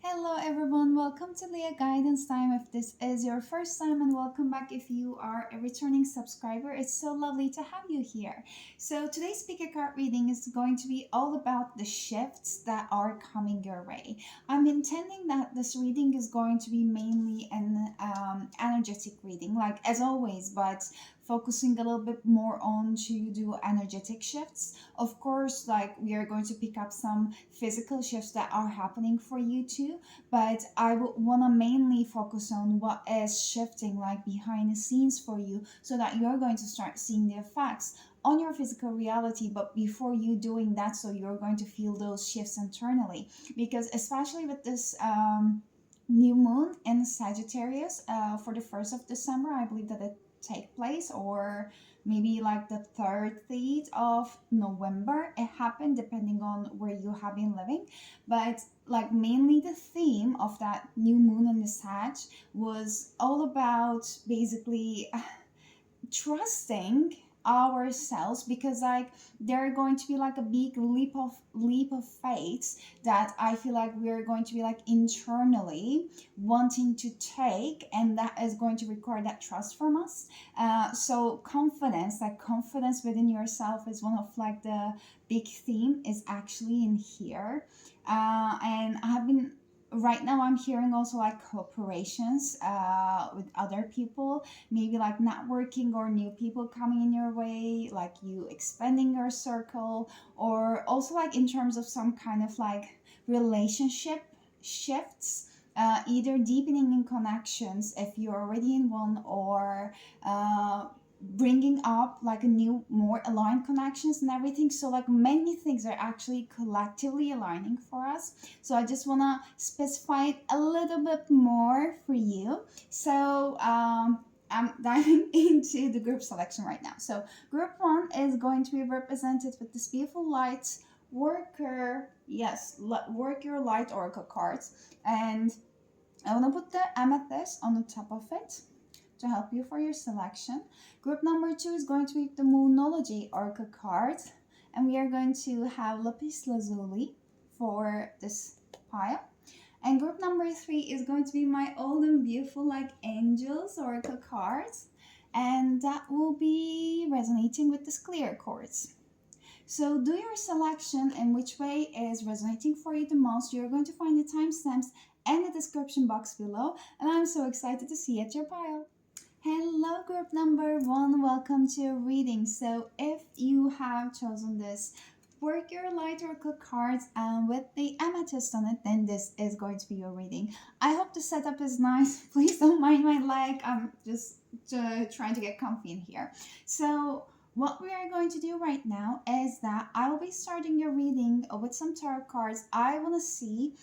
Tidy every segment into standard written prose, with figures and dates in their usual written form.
Hello everyone, welcome to Leoguidance time. If this is your first time, and welcome back if you are a returning subscriber. It's so lovely to have you here. So today's pick a card reading is going to be all about the shifts that are coming your way. I'm intending that this reading is going to be mainly an energetic reading, like as always, but focusing a little bit more on to do energetic shifts. Of course, like we are going to pick up some physical shifts that are happening for you too, but I would want to mainly focus on what is shifting like behind the scenes for you, so that you're going to start seeing the effects on your physical reality. But before you doing that, so you're going to feel those shifts internally, because especially with this new moon in Sagittarius for the 1st of December, I believe that it take place, or maybe like the 30th of November it happened, depending on where you have been living. But like mainly the theme of that new moon in the Sag was all about basically trusting ourselves, because like there are going to be like a big leap of faith that I feel like we're going to be like internally wanting to take, and that is going to require that trust from us. So confidence, like confidence within yourself, is one of like the big theme is actually in here. And I have been right now I'm hearing also like cooperations with other people, maybe like networking or new people coming in your way, like you expanding your circle, or also like in terms of some kind of like relationship shifts. Either deepening in connections if you're already in one, or bringing up like a new more aligned connections and everything. So like many things are actually collectively aligning for us. So I just want to specify it a little bit more for you. So I'm diving into the group selection right now. So group one is going to be represented with this beautiful light worker. Yes, work your light oracle cards. And I want to put the amethyst on the top of it to help you for your selection. Group number two is going to be the Moonology Oracle cards, and we are going to have Lapis Lazuli for this pile. And group number three is going to be my old and beautiful like angels oracle cards, and that will be resonating with this clear quartz. So do your selection and which way is resonating for you the most. You're going to find the timestamps and the description box below, and I'm so excited to see at your pile. Hello, group number one. Welcome to your reading. So, if you have chosen this work your light oracle cards and with the amethyst on it, then this is going to be your reading. I hope the setup is nice. Please don't mind my leg. I'm just trying to get comfy in here. So, what we are going to do right now is that I will be starting your reading with some tarot cards. I want to see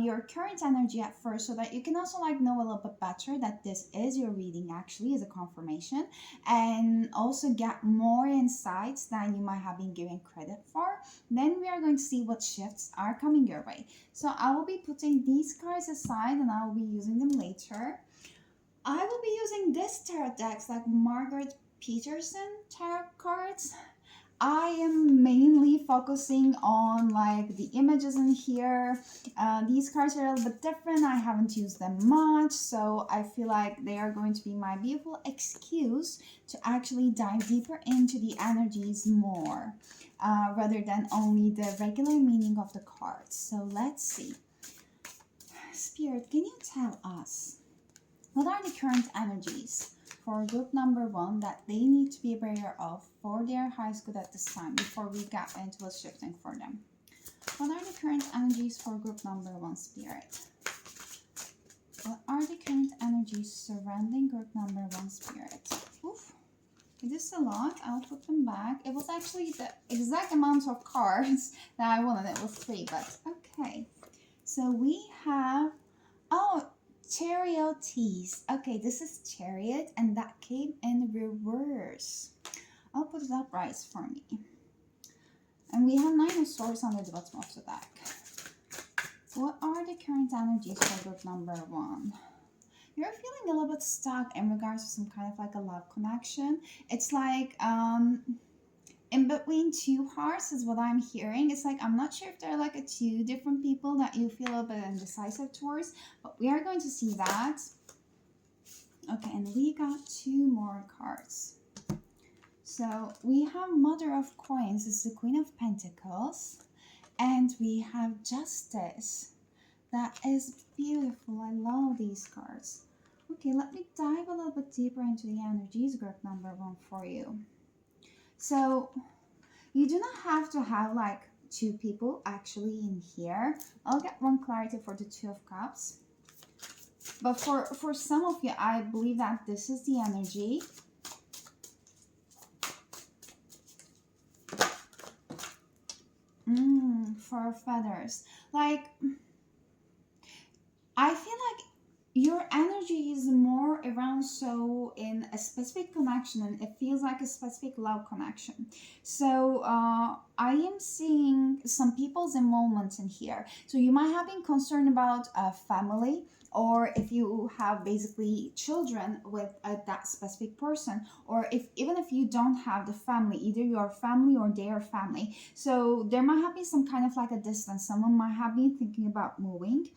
your current energy at first, so that you can also like know a little bit better that this is your reading actually as a confirmation, and also get more insights than you might have been given credit for. Then we are going to see what shifts are coming your way. So I will be putting these cards aside and I will be using them later. I will be using this tarot decks like Margaret Peterson tarot cards. I am mainly focusing on like the images in here. These cards are a little bit different. I haven't used them much, so I feel like they are going to be my beautiful excuse to actually dive deeper into the energies more, rather than only the regular meaning of the cards. So let's see. Spirit, can you tell us what are the current energies for group number one that they need to be aware of for their highest good at this time before we get into what's shifting for them? What are the current energies for group number one, Spirit? What are the current energies surrounding group number one, Spirit? Oof, it is a lot. I'll put them back. It was actually the exact amount of cards that I wanted. It was three, but okay. So we have, oh, Chariotes. Okay, this is Chariot, and that came in reverse. I'll put it upright for me. And we have Nine of Swords under the bottom of the deck. What are the current energies for group number one? You're feeling a little bit stuck in regards to some kind of like a love connection. It's like in between two hearts is what I'm hearing. It's like I'm not sure if they're like a two different people that you feel a bit indecisive towards, but we are going to see that. Okay, and we got two more cards. So we have Mother of Coins, is the Queen of Pentacles, and we have Justice. That is beautiful. I love these cards. Okay, let me dive a little bit deeper into the energies, group number one for you. So you do not have to have like two people actually in here. I'll get one clarity for the Two of Cups. But for some of you, I believe that this is the energy. For feathers. Like, I feel like your energy is more around so in a specific connection, and it feels like a specific love connection. So I am seeing some people's involvement in here. So you might have been concerned about a family, or if you have basically children with that specific person, or if even if you don't have the family, either your family or their family. So there might have been some kind of like a distance. Someone might have been thinking about moving,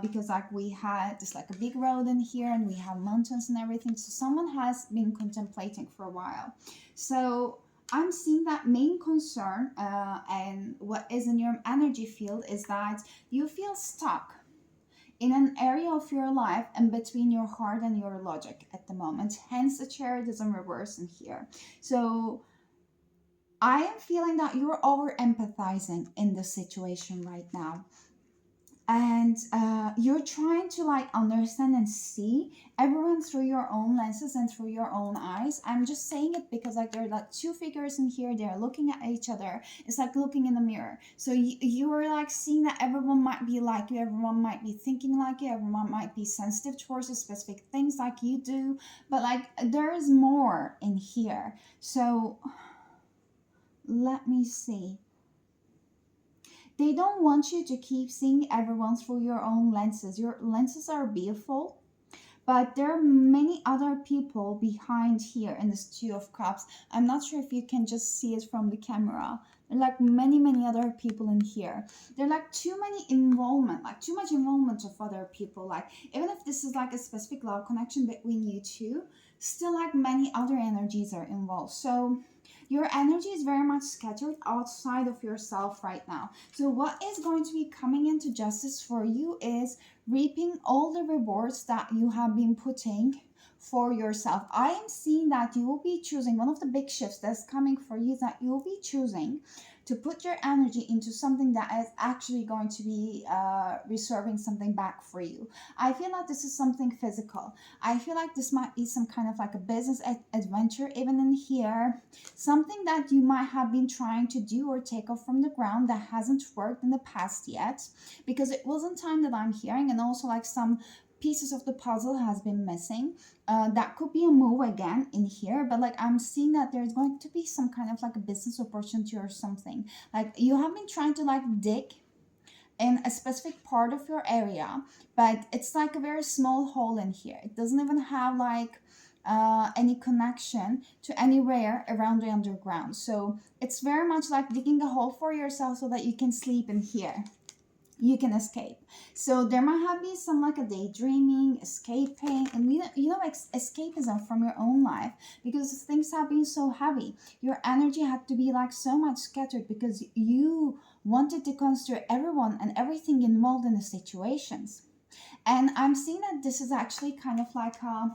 because like we had this like a big road in here, and we have mountains and everything. So someone has been contemplating for a while. So I'm seeing that main concern, and what is in your energy field is that you feel stuck in an area of your life and between your heart and your logic at the moment. Hence the Chariot is in reverse in here. So I am feeling that you're over empathizing in the situation right now. And you're trying to like understand and see everyone through your own lenses and through your own eyes. I'm just saying it because like there are like two figures in here, they're looking at each other. It's like looking in the mirror. So you are like seeing that everyone might be like you, everyone might be thinking like you, everyone might be sensitive towards specific things like you do, but like there is more in here. So let me see. They don't want you to keep seeing everyone through your own lenses. Your lenses are beautiful, but there are many other people behind here in this Two of Cups. I'm not sure if you can just see it from the camera. There are like many other people in here. There are like too much involvement of other people. Like even if this is like a specific love connection between you two, still like many other energies are involved. So your energy is very much scattered outside of yourself right now. So what is going to be coming into justice for you is reaping all the rewards that you have been putting for yourself. I am seeing that you will be choosing, one of the big shifts that's coming for you is that you will be choosing to put your energy into something that is actually going to be reserving something back for you. I feel like this is something physical. I feel like this might be some kind of like a business adventure even in here. Something that you might have been trying to do or take off from the ground that hasn't worked in the past yet, because it wasn't time that I'm hearing, and also like some pieces of the puzzle has been missing. That could be a move again in here, but like I'm seeing that there's going to be some kind of like a business opportunity or something. Like you have been trying to like dig in a specific part of your area, but it's like a very small hole in here. It doesn't even have like any connection to anywhere around the underground. So it's very much like digging a hole for yourself so that you can sleep in here. You can escape. So there might have been some like a daydreaming, escaping, and escapism from your own life, because things have been so heavy. Your energy had to be like so much scattered because you wanted to consider everyone and everything involved in the situations. And I'm seeing that this is actually kind of like a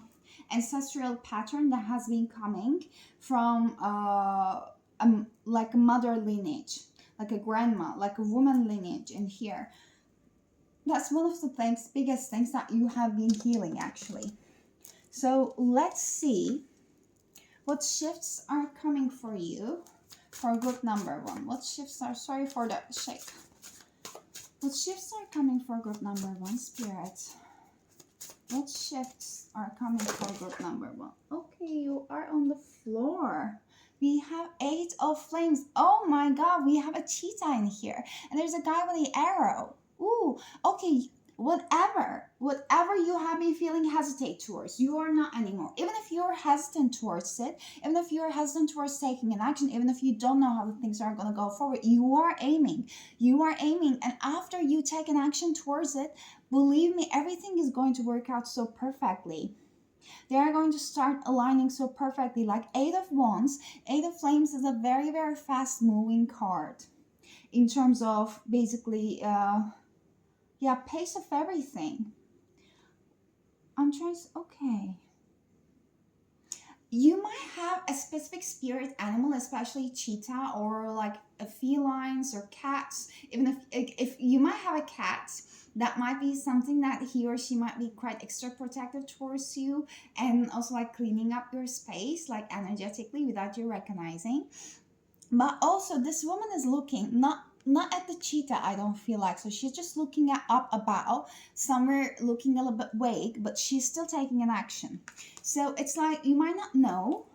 ancestral pattern that has been coming from like a mother lineage, like a grandma, like a woman lineage in here. That's one of the biggest things that you have been healing actually. So let's see what shifts are coming for you for group number one. What shifts are, sorry for the shake. What shifts are coming for group number one, Spirit? What shifts are coming for group number one? Okay, you are on the floor. We have 8 of flames. Oh my god, we have a cheetah in here. And there's a guy with the arrow. Ooh, okay. Whatever you have been feeling hesitate towards, you are not anymore. Even if you're hesitant towards it, even if you're hesitant towards taking an action, even if you don't know how the things are going to go forward, you are aiming, and after you take an action towards it, believe me, everything is going to work out so perfectly. They are going to start aligning so perfectly. Like Eight of Wands, Eight of Flames is a very, very fast moving card in terms of basically yeah, pace of everything. I'm trying to, okay. You might have a specific spirit animal, especially cheetah or like a felines or cats. Even if you might have a cat, that might be something that he or she might be quite extra protective towards you, and also like cleaning up your space like energetically without you recognizing. But also this woman is looking not at the cheetah, I don't feel like. So she's just looking at up about somewhere, looking a little bit vague, but she's still taking an action. So it's like you might not know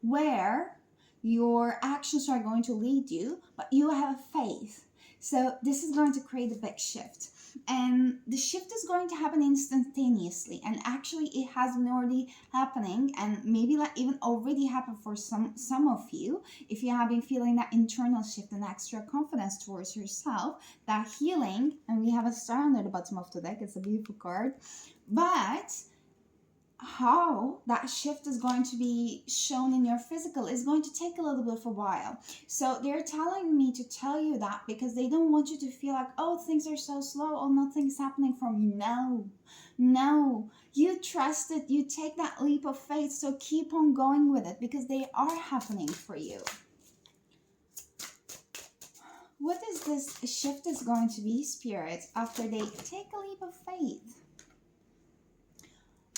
where your actions are going to lead you, but you have faith. So this is going to create a big shift. And the shift is going to happen instantaneously. And actually it has been already happening, and maybe like even already happened for some of you. If you have been feeling that internal shift and extra confidence towards yourself, that healing, and we have a star under the bottom of the deck, it's a beautiful card. But how that shift is going to be shown in your physical is going to take a little bit of a while. So they're telling me to tell you that because they don't want you to feel like, oh, things are so slow, oh, nothing's happening for me. No, you trust it, you take that leap of faith, so keep on going with it because they are happening for you. What is this shift is going to be, Spirit, after they take a leap of faith?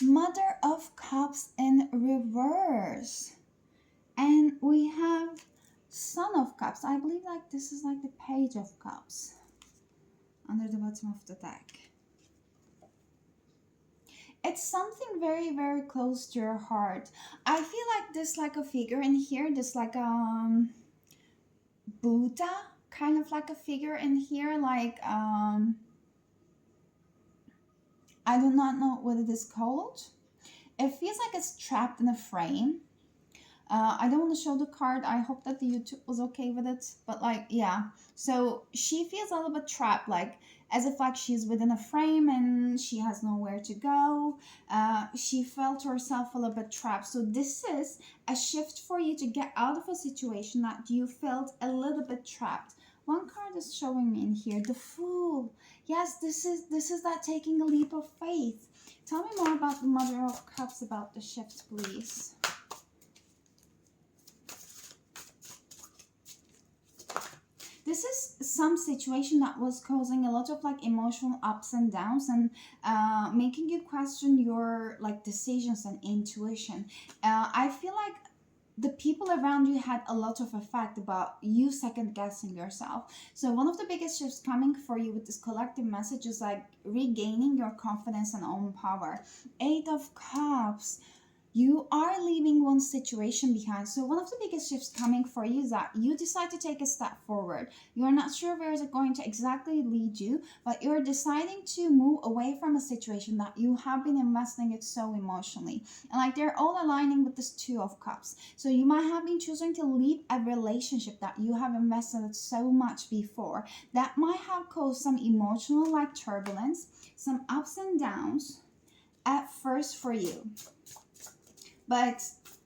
Mother of Cups in reverse, and we have Son of Cups. I believe like this is like the Page of Cups under the bottom of the deck. It's something very, very close to your heart. I feel like this like a figure in here, this like Buddha kind of like a figure in here, like I do not know what it is called. It feels like it's trapped in a frame. I don't want to show the card. I hope that the YouTube was okay with it. But like, yeah. So she feels a little bit trapped, like as if like she's within a frame and she has nowhere to go. She felt herself a little bit trapped. So this is a shift for you to get out of a situation that you felt a little bit trapped. One card is showing me in here, the Fool. Yes, this is that taking a leap of faith. Tell me more about the Mother of Cups, about the shift, please. This is some situation that was causing a lot of like emotional ups and downs, and making you question your like decisions and intuition. I feel like the people around you had a lot of effect about you second guessing yourself. So one of the biggest shifts coming for you with this collective message is like regaining your confidence and own power. Eight of Cups, you are leaving one situation behind. So one of the biggest shifts coming for you is that you decide to take a step forward. You're not sure where is it going to exactly lead you, but you're deciding to move away from a situation that you have been investing it so emotionally. And like they're all aligning with this Two of Cups. So you might have been choosing to leave a relationship that you have invested so much before. That might have caused some emotional like turbulence, some ups and downs at first for you. But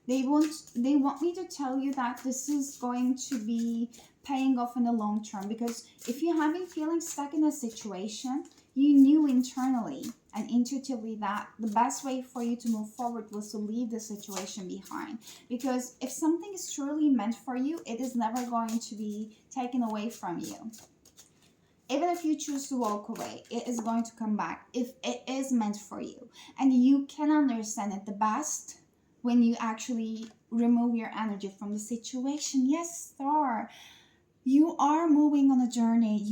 they want me to tell you that this is going to be paying off in the long term, because if you have been feeling stuck in a situation, you knew internally and intuitively that the best way for you to move forward was to leave the situation behind. Because if something is truly meant for you, it is never going to be taken away from you. Even if you choose to walk away, it is going to come back if it is meant for you. And you can understand it the best when you actually remove your energy from the situation. Yes, Star, you are moving on a journey.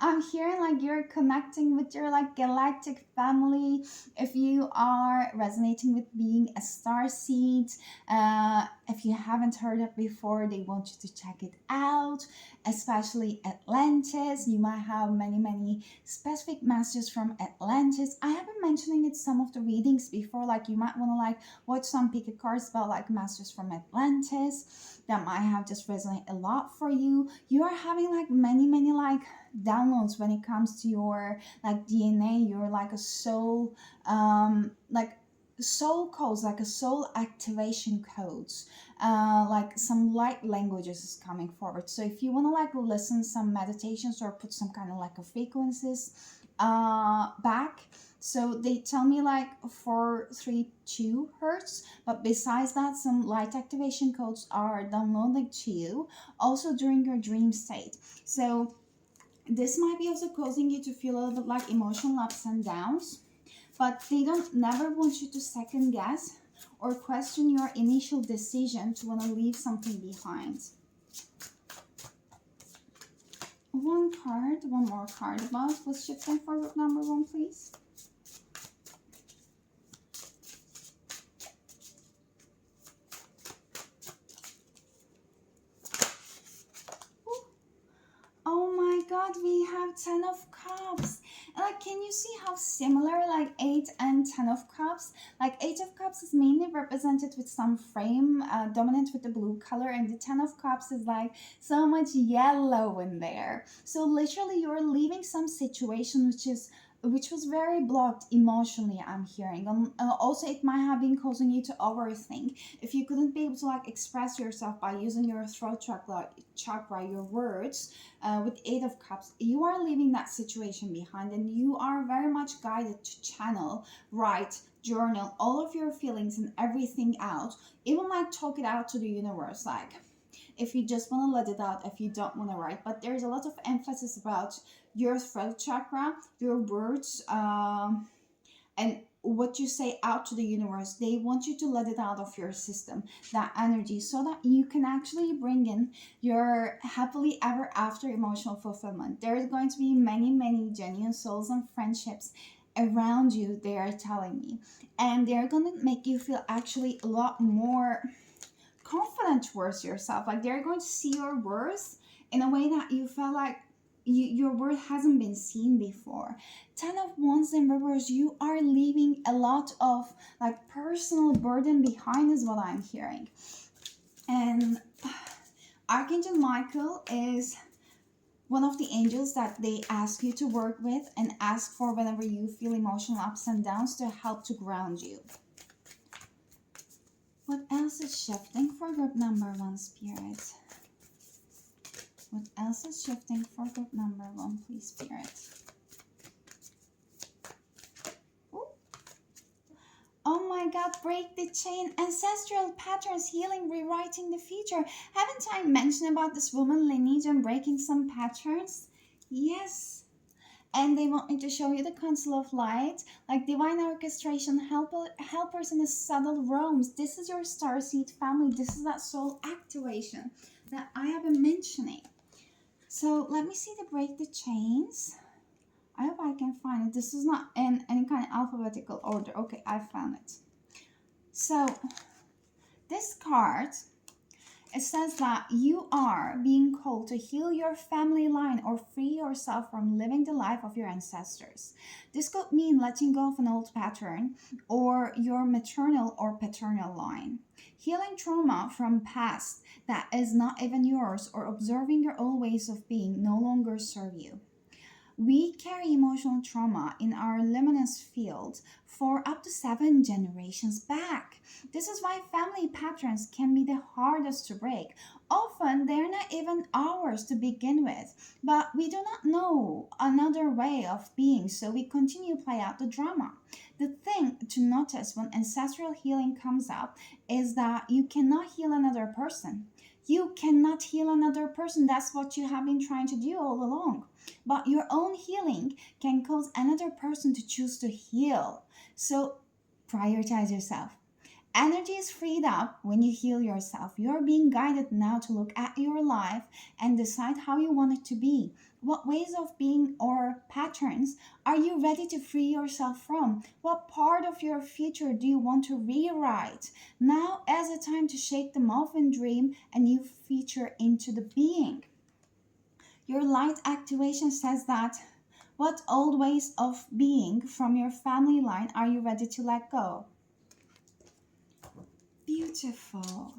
I'm hearing like you're connecting with your like galactic family. If you are resonating with being a star seed, if you haven't heard it before, they want you to check it out. especially Atlantis. You might have many specific messages from Atlantis. I have been mentioning it some of the readings before, like you might want to like watch some pick cards about like messages from Atlantis that might have just resonate a lot for you. You are having like many like downloads when it comes to your like DNA. You're like a soul, like soul codes, like a soul activation codes, like some light languages is coming forward. So if you want to like listen some meditations or put some kind of like a frequencies back, so they tell me like 432 hertz, but besides that, some light activation codes are downloaded to you also during your dream state. So this might be also causing you to feel a little bit like emotional ups and downs, but they don't never want you to second guess or question your initial decision to want to leave something behind. One more card about what's shifting for group number 1, please. Oh my god, we have 10 of cups. Like, can you see how similar like 8 and 10 of cups? Like 8 of cups is mainly represented with some frame dominant with the blue color, and the 10 of cups is like so much yellow in there. So literally you're leaving some situation which was very blocked emotionally, I'm hearing. Also, it might have been causing you to overthink. If you couldn't be able to like express yourself by using your throat chakra, your words, with 8 of cups, you are leaving that situation behind, and you are very much guided to channel, write, journal all of your feelings and everything out. Even like talk it out to the universe, like if you just want to let it out, if you don't want to write. But there's a lot of emphasis about your throat chakra, your words, and what you say out to the universe. They want you to let it out of your system, that energy, so that you can actually bring in your happily ever after emotional fulfillment. There's going to be many genuine souls and friendships around you, they are telling me, and they're going to make you feel actually a lot more confident towards yourself. Like they're going to see your worth in a way that you felt like your worth hasn't been seen before. 10 of Wands in reverse, you are leaving a lot of like personal burden behind is what I'm hearing. And Archangel Michael is one of the angels that they ask you to work with and ask for whenever you feel emotional ups and downs, to help to ground you. What else is shifting for group number 1, Spirit? What else is shifting for group number 1, please, Spirit? Ooh. Oh my god, break the chain, ancestral patterns, healing, rewriting the future. Haven't I mentioned about this woman lineage and breaking some patterns? Yes. And they want me to show you the Council of Light, like divine orchestration, helpers in the subtle realms. This is your starseed family. This is that soul activation that I have been mentioning. So let me see the break the chains. I hope I can find it. This is not in any kind of alphabetical order. Okay, I found it. So this card, it says that you are being called to heal your family line or free yourself from living the life of your ancestors. This could mean letting go of an old pattern or your maternal or paternal line. Healing trauma from past that is not even yours, or observing your old ways of being no longer serve you. We carry emotional trauma in our luminous field for up to 7 generations back. This is why family patterns can be the hardest to break. Often they're not even ours to begin with, but we do not know another way of being, so we continue to play out the drama. The thing to notice when ancestral healing comes up is that you cannot heal another person. You cannot heal another person. That's what you have been trying to do all along. But your own healing can cause another person to choose to heal. So prioritize yourself. Energy is freed up when you heal yourself. You're being guided now to look at your life and decide how you want it to be. What ways of being or patterns are you ready to free yourself from? What part of your future do you want to rewrite? Now is the time to shake them off and dream a new future into the being. Your light activation says that what old ways of being from your family line are you ready to let go? Beautiful.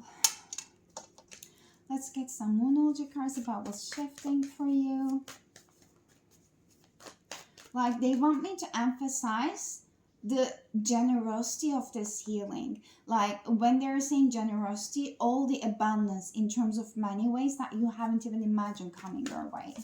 Let's get some Moonology cards about what's shifting for you. Like they want me to emphasize the generosity of this healing. Like when they're saying generosity, all the abundance in terms of many ways that you haven't even imagined coming your way.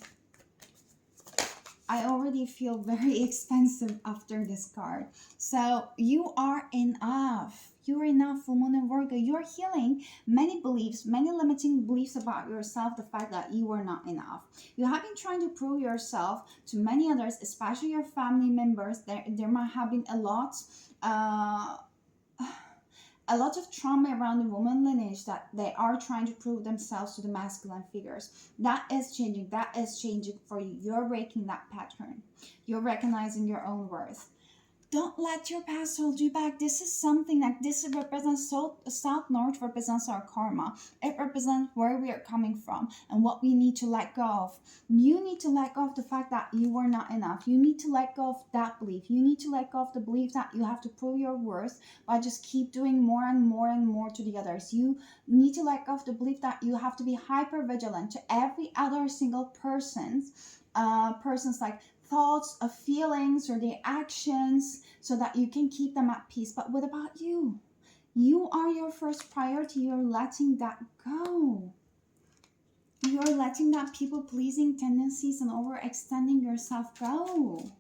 I already feel very expensive after this card. So you are enough. You're enough, full moon and Virgo. You're healing many beliefs, many limiting beliefs about yourself, the fact that you are not enough. You have been trying to prove yourself to many others, especially your family members. There might have been uh, a lot of trauma around the woman lineage that they are trying to prove themselves to the masculine figures. That is changing. That is changing for you. You're breaking that pattern. You're recognizing your own worth. Don't let your past hold you back. This is something like this represents South North represents our karma. It represents where we are coming from and what we need to let go of. You need to let go of the fact that you are not enough. You need to let go of that belief. You need to let go of the belief that you have to prove your worth by just keep doing more and more and more to the others. You need to let go of the belief that you have to be hyper vigilant to every other single person's like thoughts of feelings or their actions so that you can keep them at peace. But what about you? You are your first priority. You're letting that go. You're letting that people pleasing tendencies and overextending yourself go.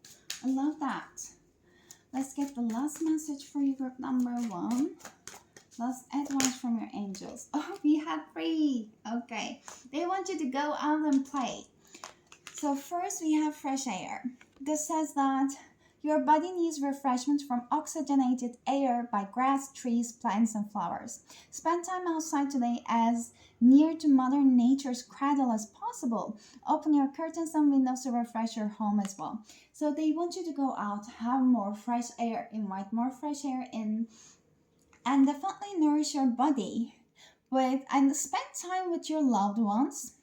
I love that. Let's get the last message for you, group number 1. Last advice from your angels. Oh, we had 3. Okay. They want you to go out and play. So first we have fresh air. This says that your body needs refreshment from oxygenated air by grass, trees, plants, and flowers. Spend time outside today as near to Mother Nature's cradle as possible. Open your curtains and windows to refresh your home as well. So they want you to go out, have more fresh air, invite more fresh air in, and definitely nourish your body and spend time with your loved ones.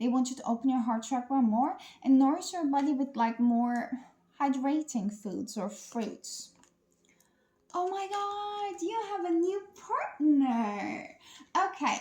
They want you to open your heart chakra more and nourish your body with like more hydrating foods or fruits. Oh my god, you have a new partner. Okay,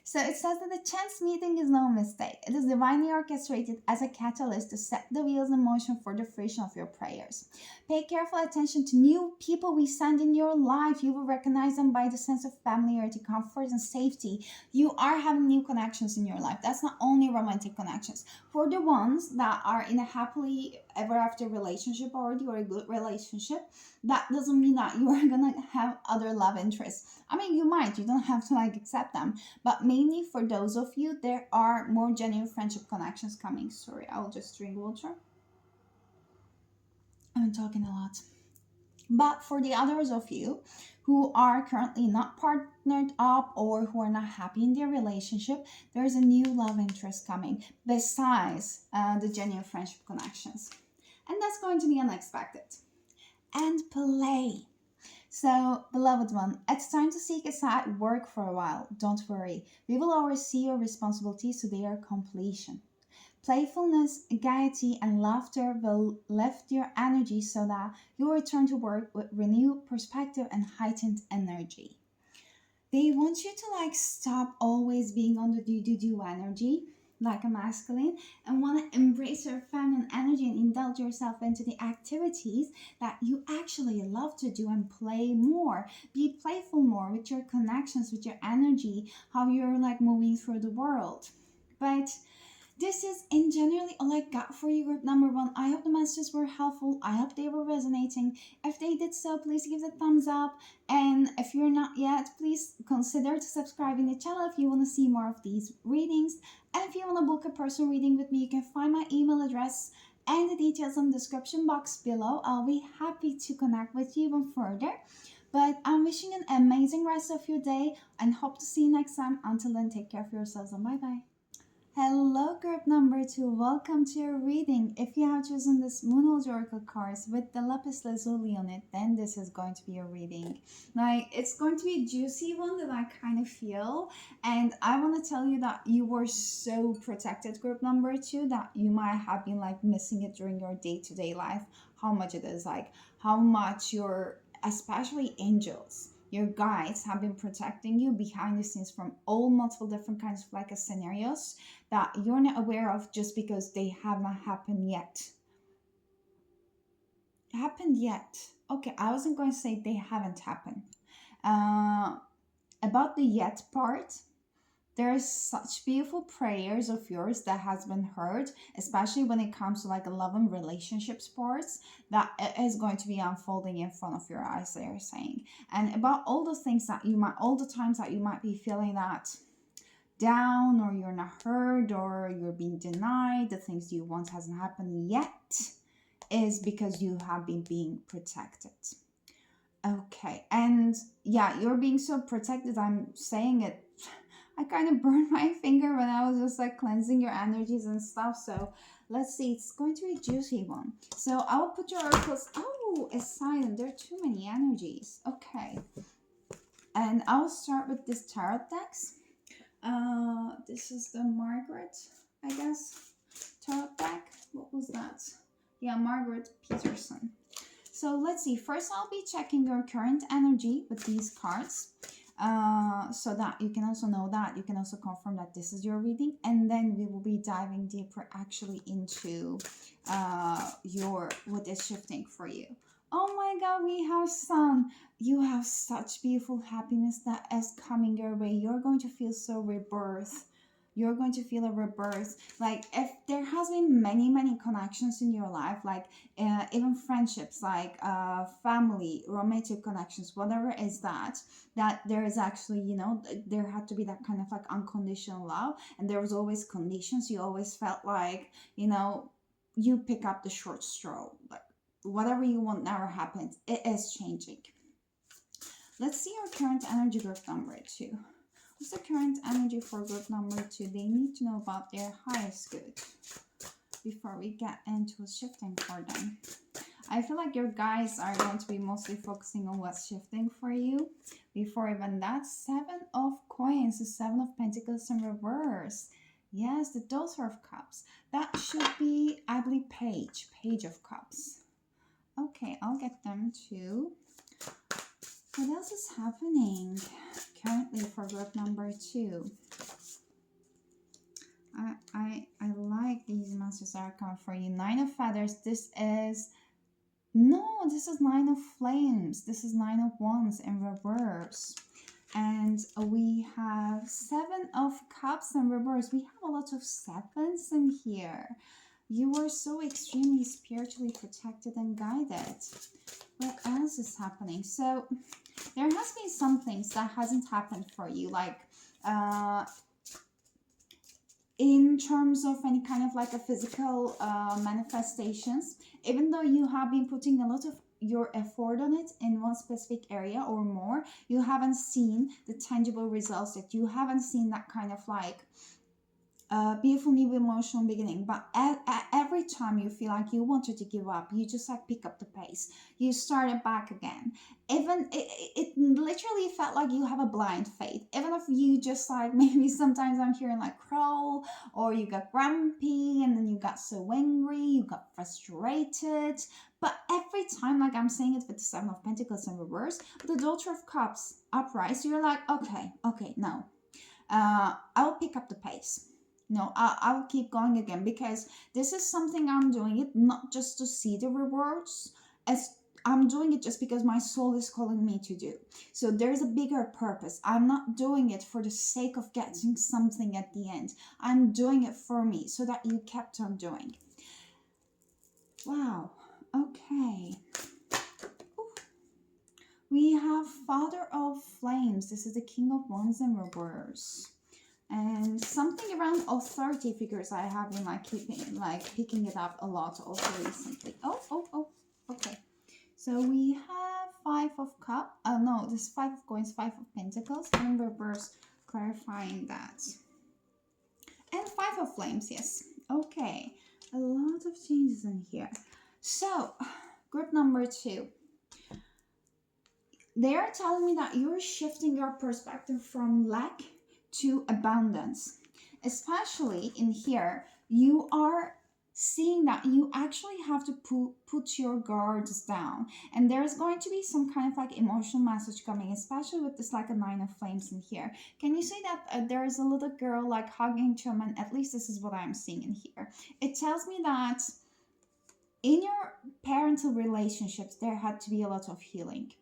so it says that the chance meeting is no mistake. It is divinely orchestrated as a catalyst to set the wheels in motion for the fruition of your prayers. Pay careful attention to new people we send in your life. You will recognize them by the sense of familiarity, comfort, and safety. You are having new connections in your life. That's not only romantic connections. For the ones that are in a happily ever after relationship already or a good relationship, that doesn't mean that you are gonna have other love interests. I mean, you might, you don't have to like accept them, but mainly for those of you, there are more genuine friendship connections coming. Sorry, I'll just drink water. I'm talking a lot. But for the others of you who are currently not partnered up or who are not happy in their relationship, there's a new love interest coming besides the genuine friendship connections. And that's going to be unexpected. And play. So, beloved one, it's time to seek aside work for a while. Don't worry. We will oversee your responsibilities to their completion. Playfulness, gaiety, and laughter will lift your energy so that you return to work with renewed perspective and heightened energy. They want you to like stop always being on the do energy like a masculine and want to embrace your feminine energy and indulge yourself into the activities that you actually love to do and play more. Be playful more with your connections, with your energy, how you're like moving through the world. But this is in generally all I got for you, group number 1. I hope the messages were helpful. I hope they were resonating. If they did so, please give it a thumbs up. And if you're not yet, please consider to subscribing the channel if you want to see more of these readings. And if you want to book a personal reading with me, you can find my email address and the details in the description box below. I'll be happy to connect with you even further. But I'm wishing an amazing rest of your day and hope to see you next time. Until then, take care of yourselves and bye-bye. Hello, group number two. Welcome to your reading. If you have chosen this Moon Oracle cards with the lapis lazuli on it, then this is going to be your reading. Like, it's going to be a juicy one that I kind of feel. And I want to tell you that you were so protected, group number two, that you might have been like missing it during your day to day life. How much it is, like, how much your, especially angels, your guides have been protecting you behind the scenes from all multiple different kinds of like scenarios that you're not aware of just because they have not happened yet. Happened yet. Okay, I wasn't going to say they haven't happened. Uh, about the yet part, there's such beautiful prayers of yours that has been heard, especially when it comes to like love and relationships parts that is going to be unfolding in front of your eyes, they're saying. And about all those things that you might, all the times that you might be feeling that down, or you're not heard, or you're being denied, the things you want hasn't happened yet, is because you have been being protected. Okay, and yeah, you're being so protected. I'm saying it. I kind of burned my finger when I was just like cleansing your energies and stuff. So let's see, it's going to be a juicy one. So I'll put your oracles. Oh, it's silent. There are too many energies. Okay, and I'll start with this tarot decks. This is the Margaret, I guess, tarot deck. What was that? Yeah, Margaret Peterson. So let's see. First, I'll be checking your current energy with these cards, so that you can also know that. You can also confirm that this is your reading. And then we will be diving deeper actually into your what is shifting for you. Oh my God, we have Sun. You have such beautiful happiness that is coming your way. You're going to feel so rebirth. You're going to feel a rebirth. Like if there has been many connections in your life, like even friendships, like family, romantic connections, whatever is that there is actually, you know, there had to be that kind of like unconditional love, and there was always conditions. You always felt like, you know, you pick up the short straw, like whatever you want never happens. It is changing. Let's see our current energy, group number two. What's the current energy for group number two? They need to know about their highest good before we get into shifting for them. I feel like your guys are going to be mostly focusing on what's shifting for you. Before even that, Seven of Coins, the Seven of Pentacles in reverse. Yes, the Daughter of Cups. That should be, I believe, Page of Cups. Okay, I'll get them too. What else is happening currently for group number two? I like these messages that are coming for you. Nine of Feathers. This is Nine of Flames. This is Nine of Wands in reverse. And we have Seven of Cups in reverse. We have a lot of sevens in here. You are so extremely spiritually protected and guided. What else is happening? So there has been some things that hasn't happened for you, like in terms of any kind of like a physical manifestations. Even though you have been putting a lot of your effort on it in one specific area or more, you haven't seen the tangible results yet. You haven't seen that kind of like beautiful new emotional beginning. But every time you feel like you wanted to give up, you just like pick up the pace, you start it back again. Even it literally felt like you have a blind faith. Even if you just like, maybe sometimes I'm hearing like crawl, or you got grumpy, and then you got so angry, you got frustrated. But every time, like I'm saying it with the Seven of Pentacles in reverse, the Daughter of Cups upright, so you're like, okay, no, I'll pick up the pace. No, I'll keep going again, because this is something I'm doing it not just to see the rewards, as I'm doing it just because my soul is calling me to do. So there's a bigger purpose. I'm not doing it for the sake of getting something at the end. I'm doing it for me, so that you kept on doing. Wow. Okay. Ooh. We have Father of Flames. This is the King of Wands in reverse. And something around authority figures I have been like picking it up a lot also recently. Oh, okay. So we have Five of Cups. No, this Five of Coins, Five of Pentacles in reverse, clarifying that. And Five of Flames, yes. Okay, a lot of changes in here. So, group number two. They are telling me that you're shifting your perspective from lack to abundance. Especially in here, you are seeing that you actually have to put your guards down, and there's going to be some kind of like emotional message coming, especially with this like a Nine of Flames in here. Can you see that there is a little girl like hugging to a man? At least this is what I'm seeing in here. It tells me that in your parental relationships there had to be a lot of healing,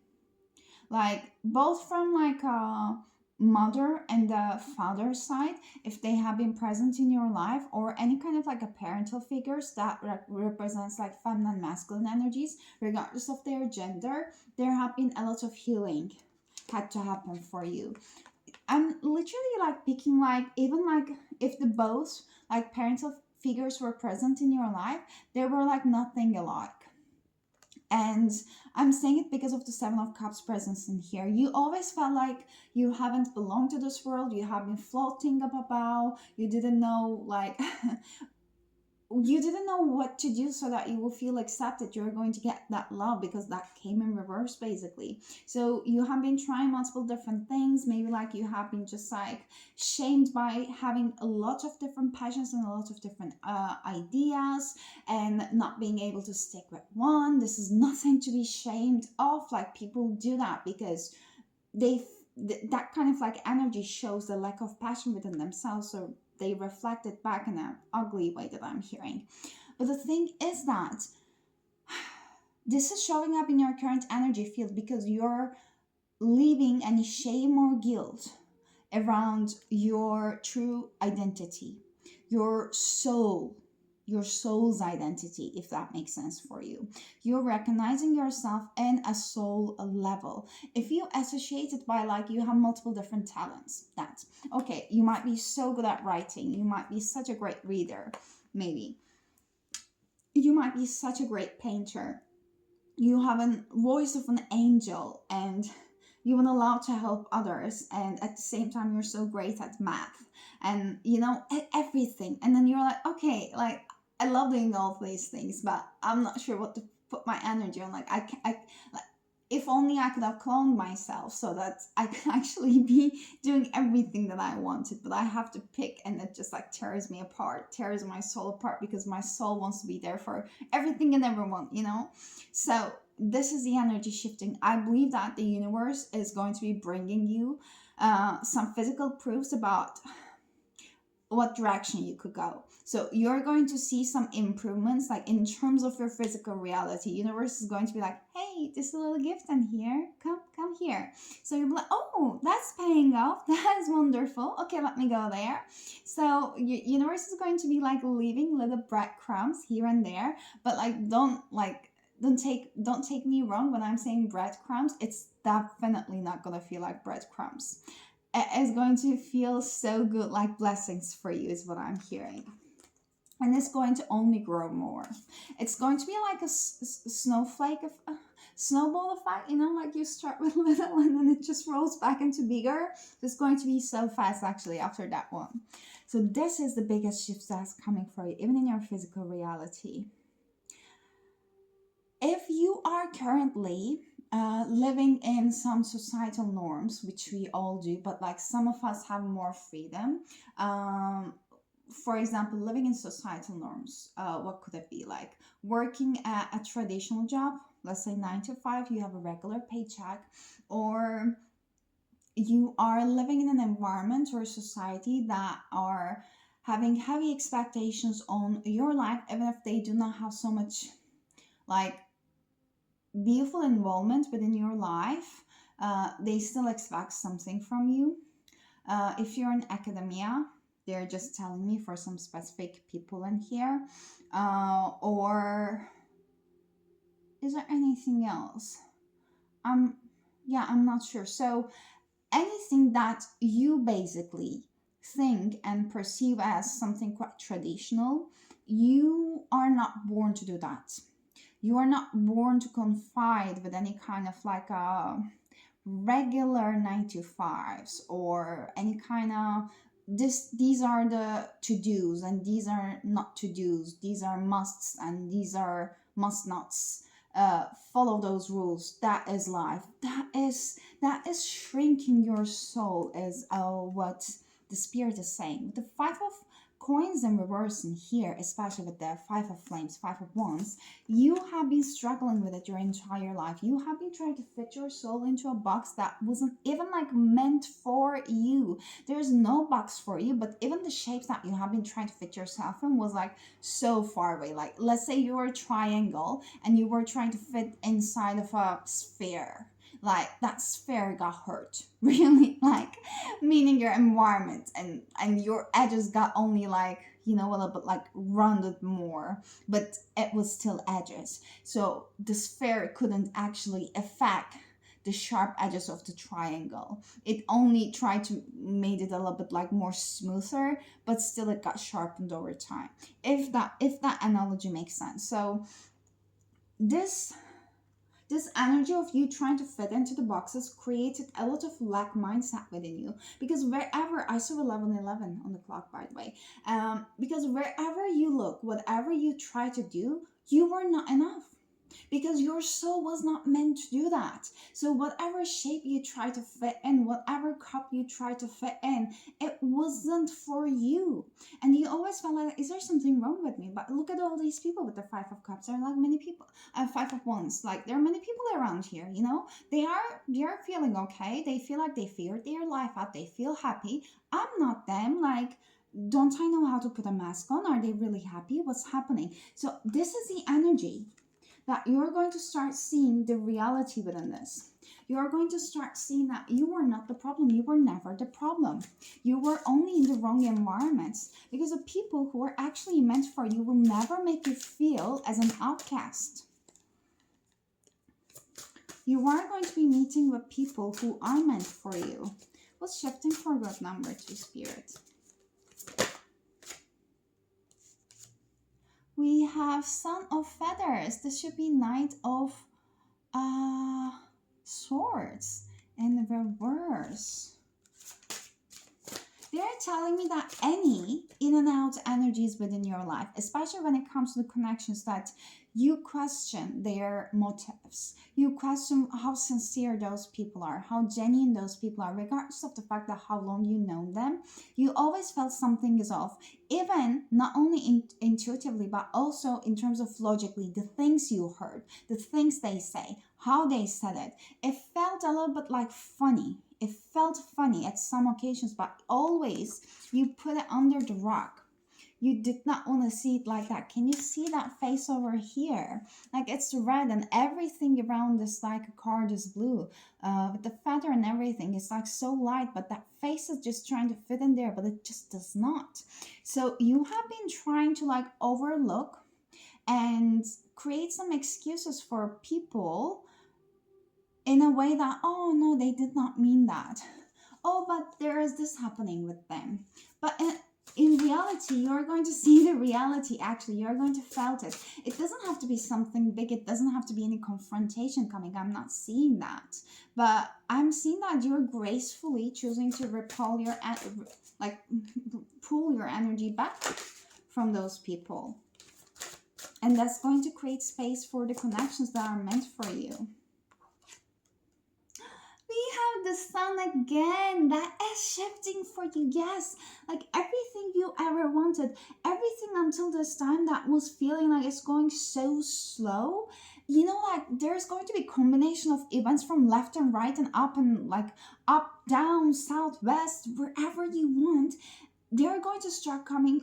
like both from like a mother and the father side, if they have been present in your life, or any kind of like a parental figures that represents like feminine masculine energies, regardless of their gender, there have been a lot of healing had to happen for you. I'm literally like picking like, even like if the both like parental figures were present in your life, they were like nothing alike. And I'm saying it because of the Seven of Cups presence in here. You always felt like you haven't belonged to this world. You have been floating up above. You didn't know, like, you didn't know what to do so that you will feel accepted. You're going to get that love because that came in reverse, basically. So you have been trying multiple different things. Maybe like you have been just like shamed by having a lot of different passions and a lot of different ideas and not being able to stick with one. This is nothing to be shamed of. Like, people do that because they that kind of like energy shows the lack of passion within themselves, so they reflect it back in an ugly way that I'm hearing. But the thing is that this is showing up in your current energy field because you're leaving any shame or guilt around your true identity, your soul, your soul's identity, if that makes sense for you. You're recognizing yourself in a soul level. If you associate it by like you have multiple different talents, that's okay. You might be so good at writing, you might be such a great reader, maybe. You might be such a great painter. You have a voice of an angel and you want to love to help others, and at the same time you're so great at math and everything, and then you're like, okay, like I love doing all of these things, but I'm not sure what to put my energy on. Like like, if only I could have cloned myself so that I could actually be doing everything that I wanted, but I have to pick, and it just like tears me apart, tears my soul apart, because my soul wants to be there for everything and everyone. So this is the energy shifting. I believe that the universe is going to be bringing you some physical proofs about what direction you could go. So you're going to see some improvements, like in terms of your physical reality. Universe is going to be like, hey, there's a little gift in here. Come here. So you're like, oh, that's paying off. That is wonderful. Okay, let me go there. So universe is going to be like leaving little breadcrumbs here and there, but like don't take me wrong when I'm saying breadcrumbs. It's definitely not gonna feel like breadcrumbs. It's going to feel so good, like blessings for you, is what I'm hearing. And it's going to only grow more. It's going to be like a snowflake of snowball effect, like you start with little and then it just rolls back into bigger. It's going to be so fast actually after that one. So this is the biggest shift that's coming for you, even in your physical reality. If you are currently living in some societal norms, which we all do, but like some of us have more freedom. For example, living in societal norms, what could it be like? Working at a traditional job, let's say 9 to 5, you have a regular paycheck, or you are living in an environment or society that are having heavy expectations on your life, even if they do not have so much like beautiful involvement within your life. They still expect something from you. If you're in academia, they're just telling me for some specific people in here. Or is there anything else? I'm not sure. So anything that you basically think and perceive as something quite traditional, you are not born to do that. You are not born to confide with any kind of like a regular 9 to 5s or any kind of these are the to-dos, and these are not to-dos. These are musts, and these are must-nots. Follow those rules. That is life. That is shrinking your soul, is what the spirit is saying. The five of coins in reverse in here, especially with the five of flames, five of wands, you have been struggling with it your entire life. You have been trying to fit your soul into a box that wasn't even like meant for you. There's no box for you, but even the shapes that you have been trying to fit yourself in was like so far away. Like, let's say you were a triangle and you were trying to fit inside of a sphere. Like, that sphere got hurt really, like, meaning your environment, and your edges got only like, a little bit like rounded more, but it was still edges. So the sphere couldn't actually affect the sharp edges of the triangle. It only tried to made it a little bit like more smoother, but still it got sharpened over time. If that analogy makes sense. So this energy of you trying to fit into the boxes created a lot of lack mindset within you, because wherever I saw 11:11 on the clock, by the way, because wherever you look, whatever you try to do, you were not enough, because your soul was not meant to do that. So whatever shape you try to fit in, whatever cup you try to fit in, it wasn't for you. And you always felt like, is there something wrong with me? But look at all these people with the five of cups. There are like many people, five of wands. Like, there are many people around here, they are feeling okay. They feel like they figured their life out. They feel happy. I'm not them. Like, don't I know how to put a mask on? Are they really happy? What's happening? So this is the energy that you're going to start seeing the reality within this. You're going to start seeing that you are not the problem. You were never the problem. You were only in the wrong environments, because the people who are actually meant for you will never make you feel as an outcast. You are going to be meeting with people who are meant for you. What's shifting for good number 2, Spirit? We have Son of Feathers. This should be Knight of Swords in reverse. They're telling me that any in and out energies within your life, especially when it comes to the connections, that you question their motives. You question how sincere those people are, how genuine those people are, regardless of the fact that how long you know them. You always felt something is off, even not only intuitively, but also in terms of logically, the things you heard, the things they say, how they said it. It felt a little bit like funny. It felt funny at some occasions, but always you put it under the rug. You did not want to see it like that. Can you see that face over here? Like, it's red and everything around this, like a card, is blue. With the feather and everything, it's like so light, but that face is just trying to fit in there, but it just does not. So you have been trying to like overlook and create some excuses for people in a way that, oh no, they did not mean that. Oh, but there is this happening with them. But in reality, you're going to see the reality. Actually, you're going to felt it. It doesn't have to be something big. It doesn't have to be any confrontation coming. I'm not seeing that. But I'm seeing that you're gracefully choosing to repel your, like, pull your energy back from those people. And that's going to create space for the connections that are meant for you. We have the Sun again. That is shifting for you. Yes, like everything you ever wanted, everything until this time that was feeling like it's going so slow. Like there's going to be a combination of events from left and right and up, and like up, down, south, west, wherever you want. They're going to start coming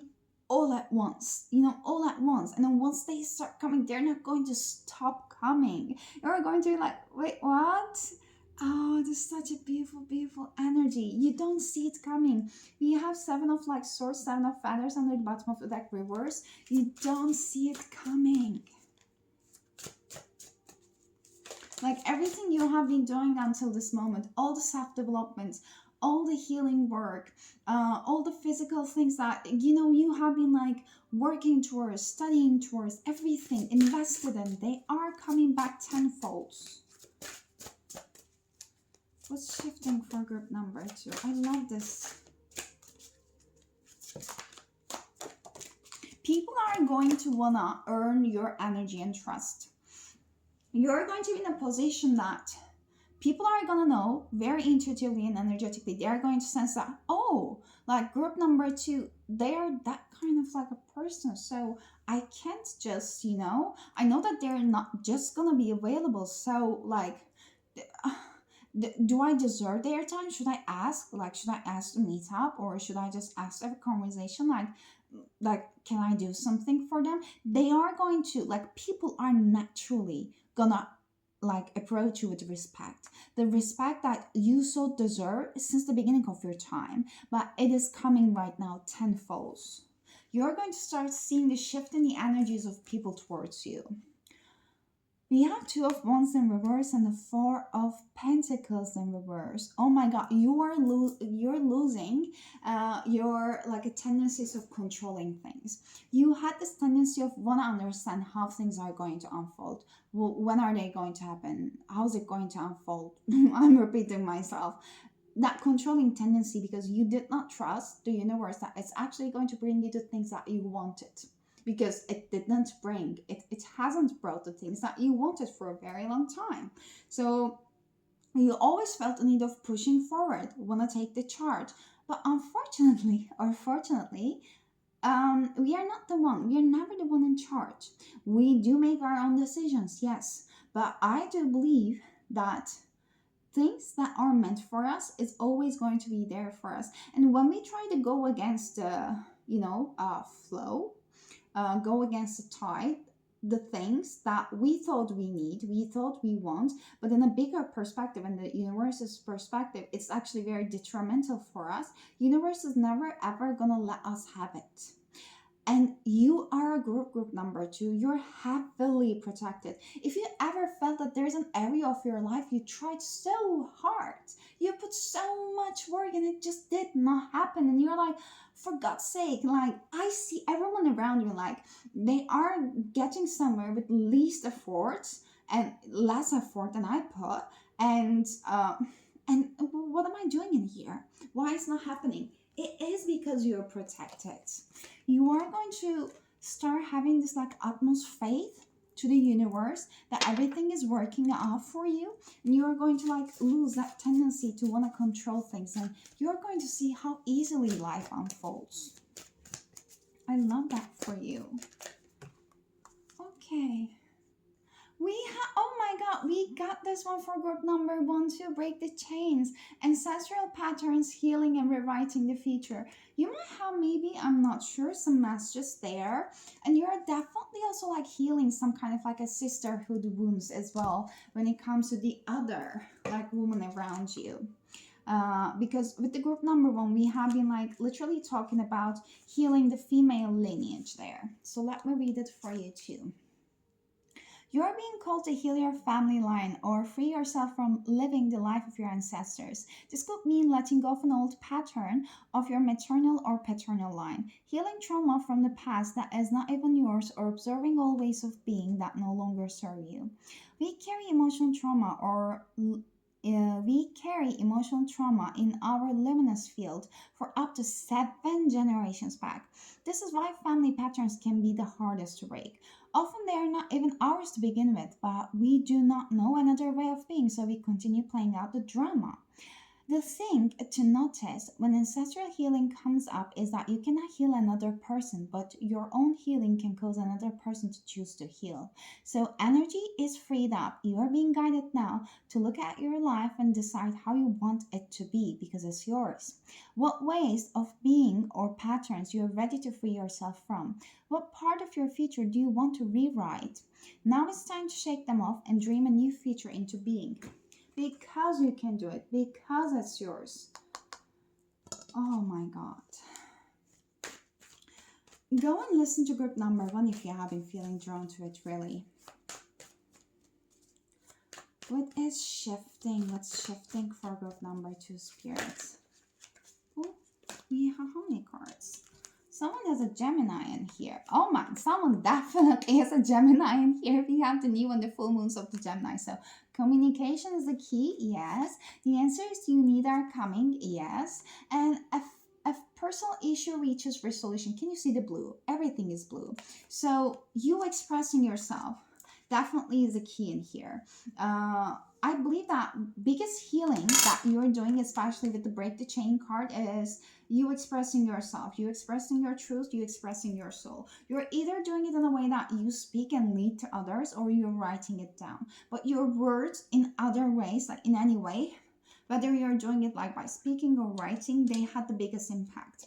all at once, all at once. And then once they start coming, they're not going to stop coming. You're going to be like, wait, what? Oh, this is such a beautiful, beautiful energy. You don't see it coming. We have Seven of like Swords, Seven of Feathers under the bottom of the deck reverse. You don't see it coming. Like everything you have been doing until this moment, all the self-development, all the healing work, all the physical things that, you have been like working towards, studying towards, everything invested in, they are coming back tenfold. What's shifting for group number 2? I love this. People are going to wanna earn your energy and trust. You're going to be in a position that people are gonna know very intuitively and energetically. They are going to sense that, oh, like group number two, they are that kind of like a person. So I can't just, I know that they're not just gonna be available. So like, do I deserve their time? Should I ask? Like, should I ask to meet up, or should I just ask to have a conversation? Like, can I do something for them? They are going to, like, people are naturally gonna like approach you with respect, the respect that you so deserve since the beginning of your time, but it is coming right now tenfold. You're going to start seeing the shift in the energies of people towards you. We have two of wands in reverse and the four of pentacles in reverse. Oh my god, you're losing your like a tendencies of controlling things. You had this tendency of want to understand how things are going to unfold. When are they going to happen? How's it going to unfold? I'm repeating myself. That controlling tendency, because you did not trust the universe that it's actually going to bring you the things that you wanted, because it didn't bring it, it hasn't brought the things that you wanted for a very long time. So you always felt the need of pushing forward, want to take the charge. But unfortunately or fortunately, we are not the one, we are never the one in charge. We do make our own decisions, yes, but I do believe that things that are meant for us is always going to be there for us. And when we try to go against the flow, go against the tide, the things that we thought we need, we thought we want, but in a bigger perspective, in the universe's perspective, it's actually very detrimental for us. Universe is never ever gonna let us have it. And you are a group number two. You're heavily protected. If you ever felt that there's an area of your life you tried so hard, you put so much work and it just did not happen, and you're like, for God's sake, like, I see everyone around you, like, they are getting somewhere with least effort and less effort than I put, and what am I doing in here? Why is not happening? It is because you're protected. You are going to start having this like utmost faith to the universe that everything is working out for you, and you are going to like lose that tendency to want to control things, and you're going to see how easily life unfolds. I love that for you. Okay. Oh my god, we got this one for group number one to break the chains, ancestral patterns, healing and rewriting the future. You might have, maybe, I'm not sure, some messages there, and you're definitely also like healing some kind of like a sisterhood wounds as well when it comes to the other like woman around you. Because with the group number one, we have been like literally talking about healing the female lineage there. So let me read it for you too. You're being called to heal your family line or free yourself from living the life of your ancestors. This could mean letting go of an old pattern of your maternal or paternal line, healing trauma from the past that is not even yours, or observing old ways of being that no longer serve you. We carry emotional trauma in our luminous field for up to 7 generations back. This is why family patterns can be the hardest to break. Often they are not even ours to begin with, but we do not know another way of being, so we continue playing out the drama. The thing to notice when ancestral healing comes up is that you cannot heal another person, but your own healing can cause another person to choose to heal. So energy is freed up. You are being guided now to look at your life and decide how you want it to be, because it's yours. What ways of being or patterns you are ready to free yourself from? What part of your future do you want to rewrite? Now it's time to shake them off and dream a new future into being. Because you can do it, because it's yours. Oh my god. Go and listen to group number one if you have been feeling drawn to it, really. What is shifting? What's shifting for group number two, spirits? Oh, we have how many cards? Someone has a Gemini in here. Oh my, someone definitely has a Gemini in here. We have the new and the full moons of the Gemini. So communication is the key, yes. The answers you need are coming, yes. And a personal issue reaches resolution. Can you see the blue? Everything is blue. So you expressing yourself definitely is a key in here. I believe that biggest healing that you're doing, especially with the break the chain card, is you expressing yourself, you expressing your truth, you expressing your soul. You're either doing it in a way that you speak and lead to others, or you're writing it down. But your words in other ways, like in any way, whether you're doing it like by speaking or writing, they had the biggest impact.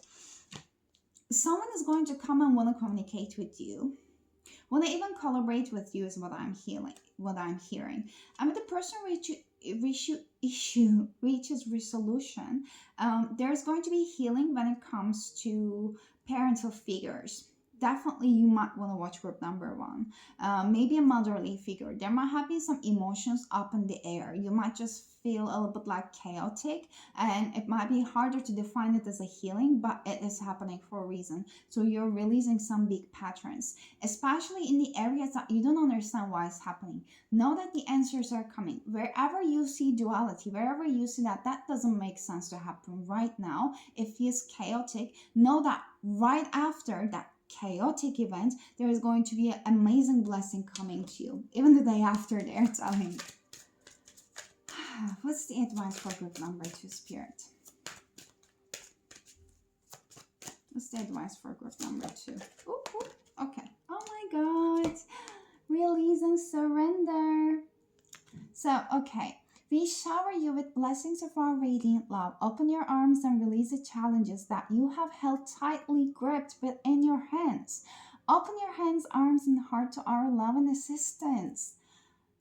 Someone is going to come and want to communicate with you, want to even collaborate with you, is what I'm hearing. I mean, the person issue reaches resolution. There's going to be healing when it comes to parental figures. Definitely, you might want to watch group number one. Maybe a motherly figure. There might have been some emotions up in the air. You might just feel a little bit like chaotic, and it might be harder to define it as a healing, but it is happening for a reason. So you're releasing some big patterns, especially in the areas that you don't understand why it's happening. Know that the answers are coming. Wherever you see duality, wherever you see that doesn't make sense to happen right now, it feels chaotic, know that right after that chaotic event, there is going to be an amazing blessing coming to you. Even the day after, they're telling. What's the advice for group number 2, Spirit? What's the advice for group number 2? Ooh, ooh, okay. Oh my God. Release and surrender. So, okay. We shower you with blessings of our radiant love. Open your arms and release the challenges that you have held tightly gripped within your hands. Open your hands, arms, and heart to our love and assistance.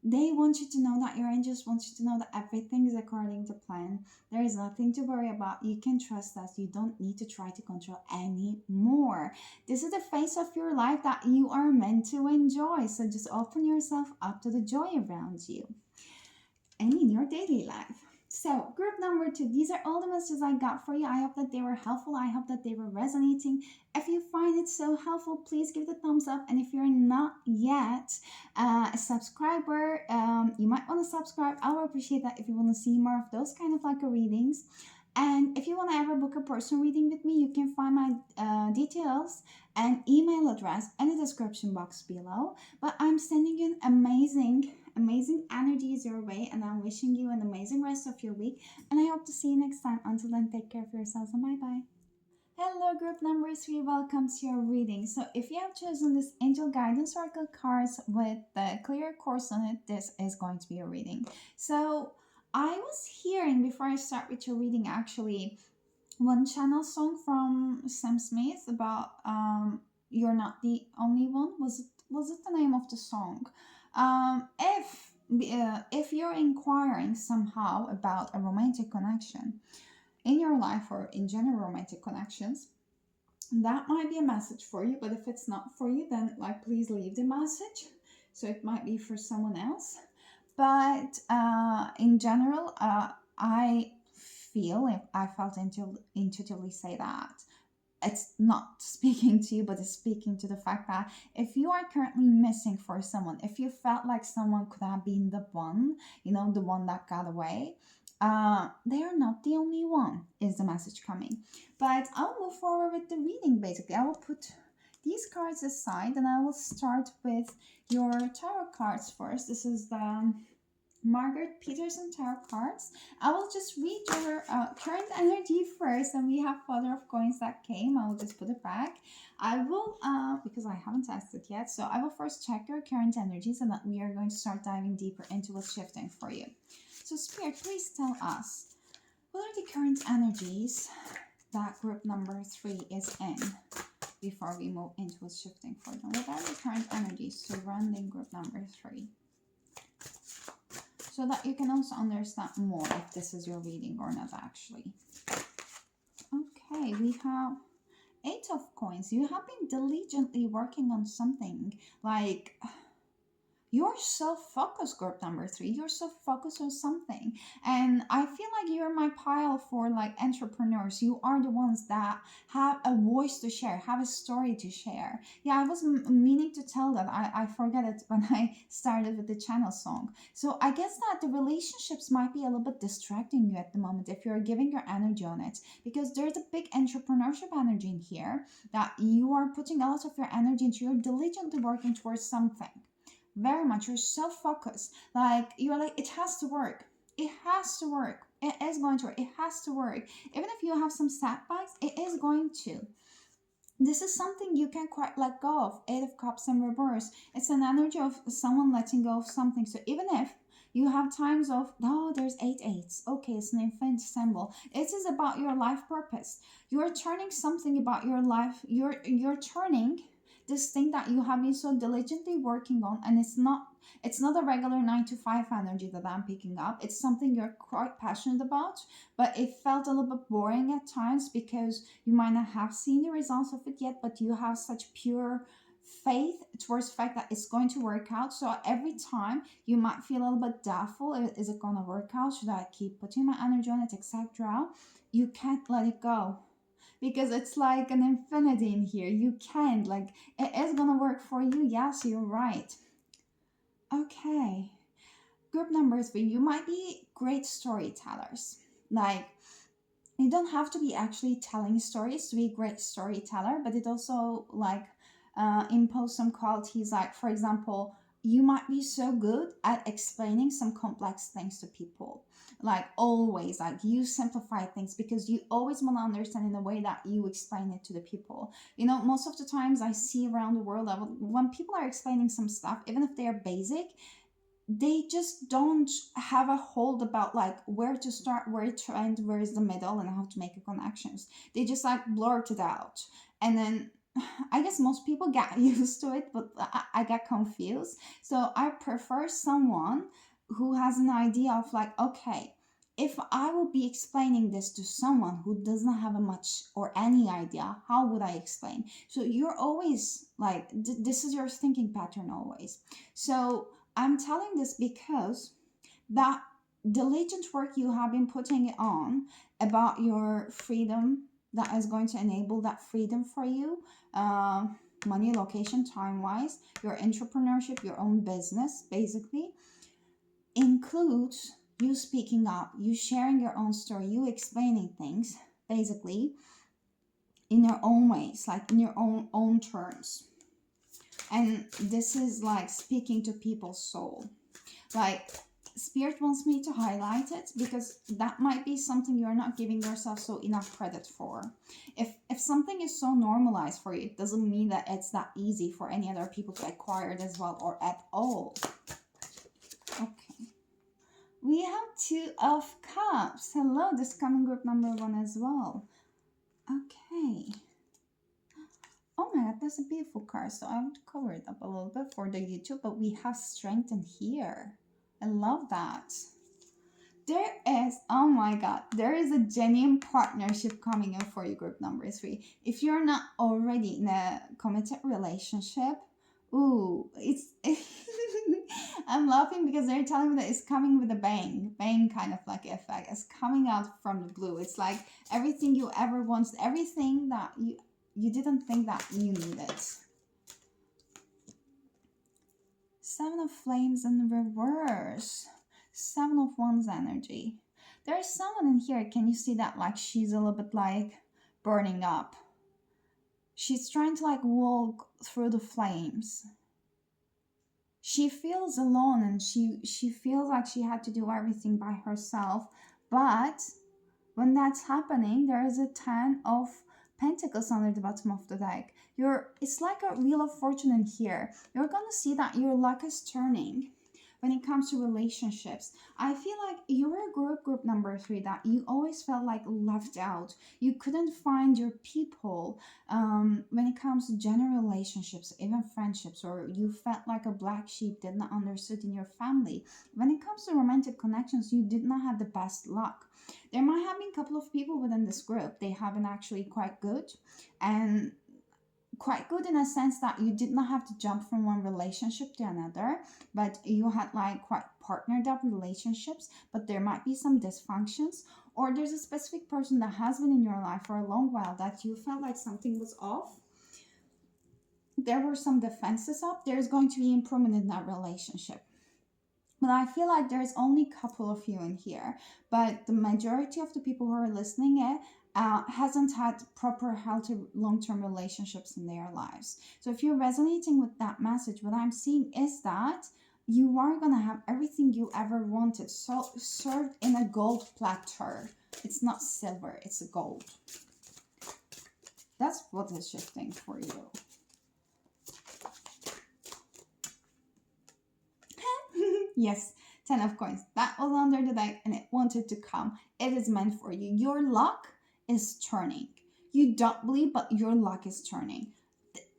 They want you to know that your angels want you to know that everything is according to plan. There is nothing to worry about. You can trust us. You don't need to try to control anymore. This is the phase of your life that you are meant to enjoy. So just open yourself up to the joy around you and in your daily life. So, group number 2, these are all the messages I got for you. I hope that they were helpful. I hope that they were resonating. If you find it so helpful, please give it a thumbs up. And if you're not yet a subscriber, you might want to subscribe. I will appreciate that if you want to see more of those kind of like readings. And if you want to ever book a personal reading with me, you can find my details and email address in the description box below. But I'm sending you an amazing energies your way, and I'm wishing you an amazing rest of your week. And I hope to see you next time. Until then, take care of yourselves and bye-bye. Hello, group number 3. Welcome to your reading. So if you have chosen this Angel Guidance Oracle cards with the clear course on it, this is going to be a reading. So I was hearing, before I start with your reading, actually, one channel song from Sam Smith about You're Not the Only One. Was it the name of the song? If you're inquiring somehow about a romantic connection in your life, or in general romantic connections, that might be a message for you. But if it's not for you, then like please leave the message. So it might be for someone else. But in general, I felt intuitively say that it's not speaking to you, but it's speaking to the fact that if you are currently missing for someone, if you felt like someone could have been the one, the one that got away, they are not the only one, is the message coming. But I'll move forward with the reading. Basically, I will put these cards aside and I will start with your tarot cards first. This is the Margaret Peterson tarot cards. I will just read your current energy first, and we have Father of Coins that came. I will just put it back. I will, because I haven't tested yet, so I will first check your current energies, and then we are going to start diving deeper into what's shifting for you. So Spirit, please tell us, what are the current energies that group number 3 is in before we move into what's shifting for them? What are the current energies surrounding group number 3? So that you can also understand more if this is your reading or not, actually. Okay, we have 8 of Coins. You have been diligently working on something. Like, You're so focused, group number three. You're so focused on something. And I feel like you're my pile for like entrepreneurs. You are the ones that have a voice to share, have a story to share. Yeah, I was meaning to tell that. I forget it when I started with the channel song. So I guess that the relationships might be a little bit distracting you at the moment if you're giving your energy on it, because there's a big entrepreneurship energy in here that you are putting a lot of your energy into. You're diligently working towards something. Very much. You're so focused. Like, you're like, it has to work. It has to work. It is going to work. It has to work. Even if you have some setbacks, it is going to. This is something you can quite let go of. Eight of Cups in reverse. It's an energy of someone letting go of something. So even if you have times of, oh, there's eight eights. Okay, it's an infinite symbol. It is about your life purpose. You're turning something about your life. You're turning this thing that you have been so diligently working on, and it's not a regular 9 to 5 energy that I'm picking up. It's something you're quite passionate about, but it felt a little bit boring at times because you might not have seen the results of it yet, but you have such pure faith towards the fact that it's going to work out. So every time you might feel a little bit doubtful, is it going to work out? Should I keep putting my energy on it, etc.? You can't let it go because it's like an infinity in here. You can't, like, it is going to work for you. Yes, you're right. Okay. Group number three, you might be great storytellers. Like, you don't have to be actually telling stories to be a great storyteller, but it also like impose some qualities. Like, for example, you might be so good at explaining some complex things to people. Like, always, like, you simplify things because you always want to understand in a way that you explain it to the people. Most of the times I see around the world, when people are explaining some stuff, even if they are basic, they just don't have a hold about like where to start, where to end, where is the middle, and how to make connections. They just like blurt it out, and then I guess most people get used to it, but I get confused. So I prefer someone who has an idea of like, okay, if I will be explaining this to someone who doesn't have a much or any idea, how would I explain? So you're always like, this is your thinking pattern always. So I'm telling this because that diligent work you have been putting on about your freedom that is going to enable that freedom for you, uh, money, location, time wise, your entrepreneurship, your own business, basically, includes you speaking up, you sharing your own story, you explaining things, basically, in your own ways, like in your own terms. And this is like speaking to people's soul. Like, spirit wants me to highlight it because that might be something you're not giving yourself so enough credit for. If something is so normalized for you, it doesn't mean that it's that easy for any other people to acquire it as well, or at all. Okay, we have Two of Cups. Hello, this coming group number one as well. Okay. Oh my god, that's a beautiful card. So I want to cover it up a little bit for the YouTube, but we have strength in here. I love that. There is, oh my god, there is a genuine partnership coming in for you, group number three. If you're not already in a committed relationship, ooh, it's I'm laughing because they're telling me that it's coming with a bang kind of like effect. It's coming out from the blue. It's like everything you ever wanted, everything that you didn't think that you needed. Seven of Flames in reverse. Seven of Wands energy. There is someone in here. Can you see that? Like, she's a little bit like burning up. She's trying to like walk through the flames. She feels alone and she feels like she had to do everything by herself. But when that's happening, there is a 10 of Pentacles under the bottom of the deck. It's like a Wheel of Fortune in here. You're gonna see that your luck is turning when it comes to relationships. I feel like you were a group number three that you always felt like left out. You couldn't find your people when it comes to general relationships, even friendships, or you felt like a black sheep, did not understood in your family. When it comes to romantic connections, you did not have the best luck. There might have been a couple of people within this group, they haven't actually quite good, and quite good in a sense that you did not have to jump from one relationship to another, but you had like quite partnered up relationships, but there might be some dysfunctions, or there's a specific person that has been in your life for a long while that you felt like something was off. There were some defenses up. There's going to be improvement in that relationship. But I feel like there's only a couple of you in here, but the majority of the people who are listening hasn't had proper healthy long-term relationships in their lives. So if you're resonating with that message, what I'm seeing is that you are gonna have everything you ever wanted, so served in a gold platter. It's not silver; it's a gold. That's what is shifting for you. Yes, 10 of coins. That was under the deck and it wanted to come. It is meant for you. Your luck is turning. You don't believe, but your luck is turning.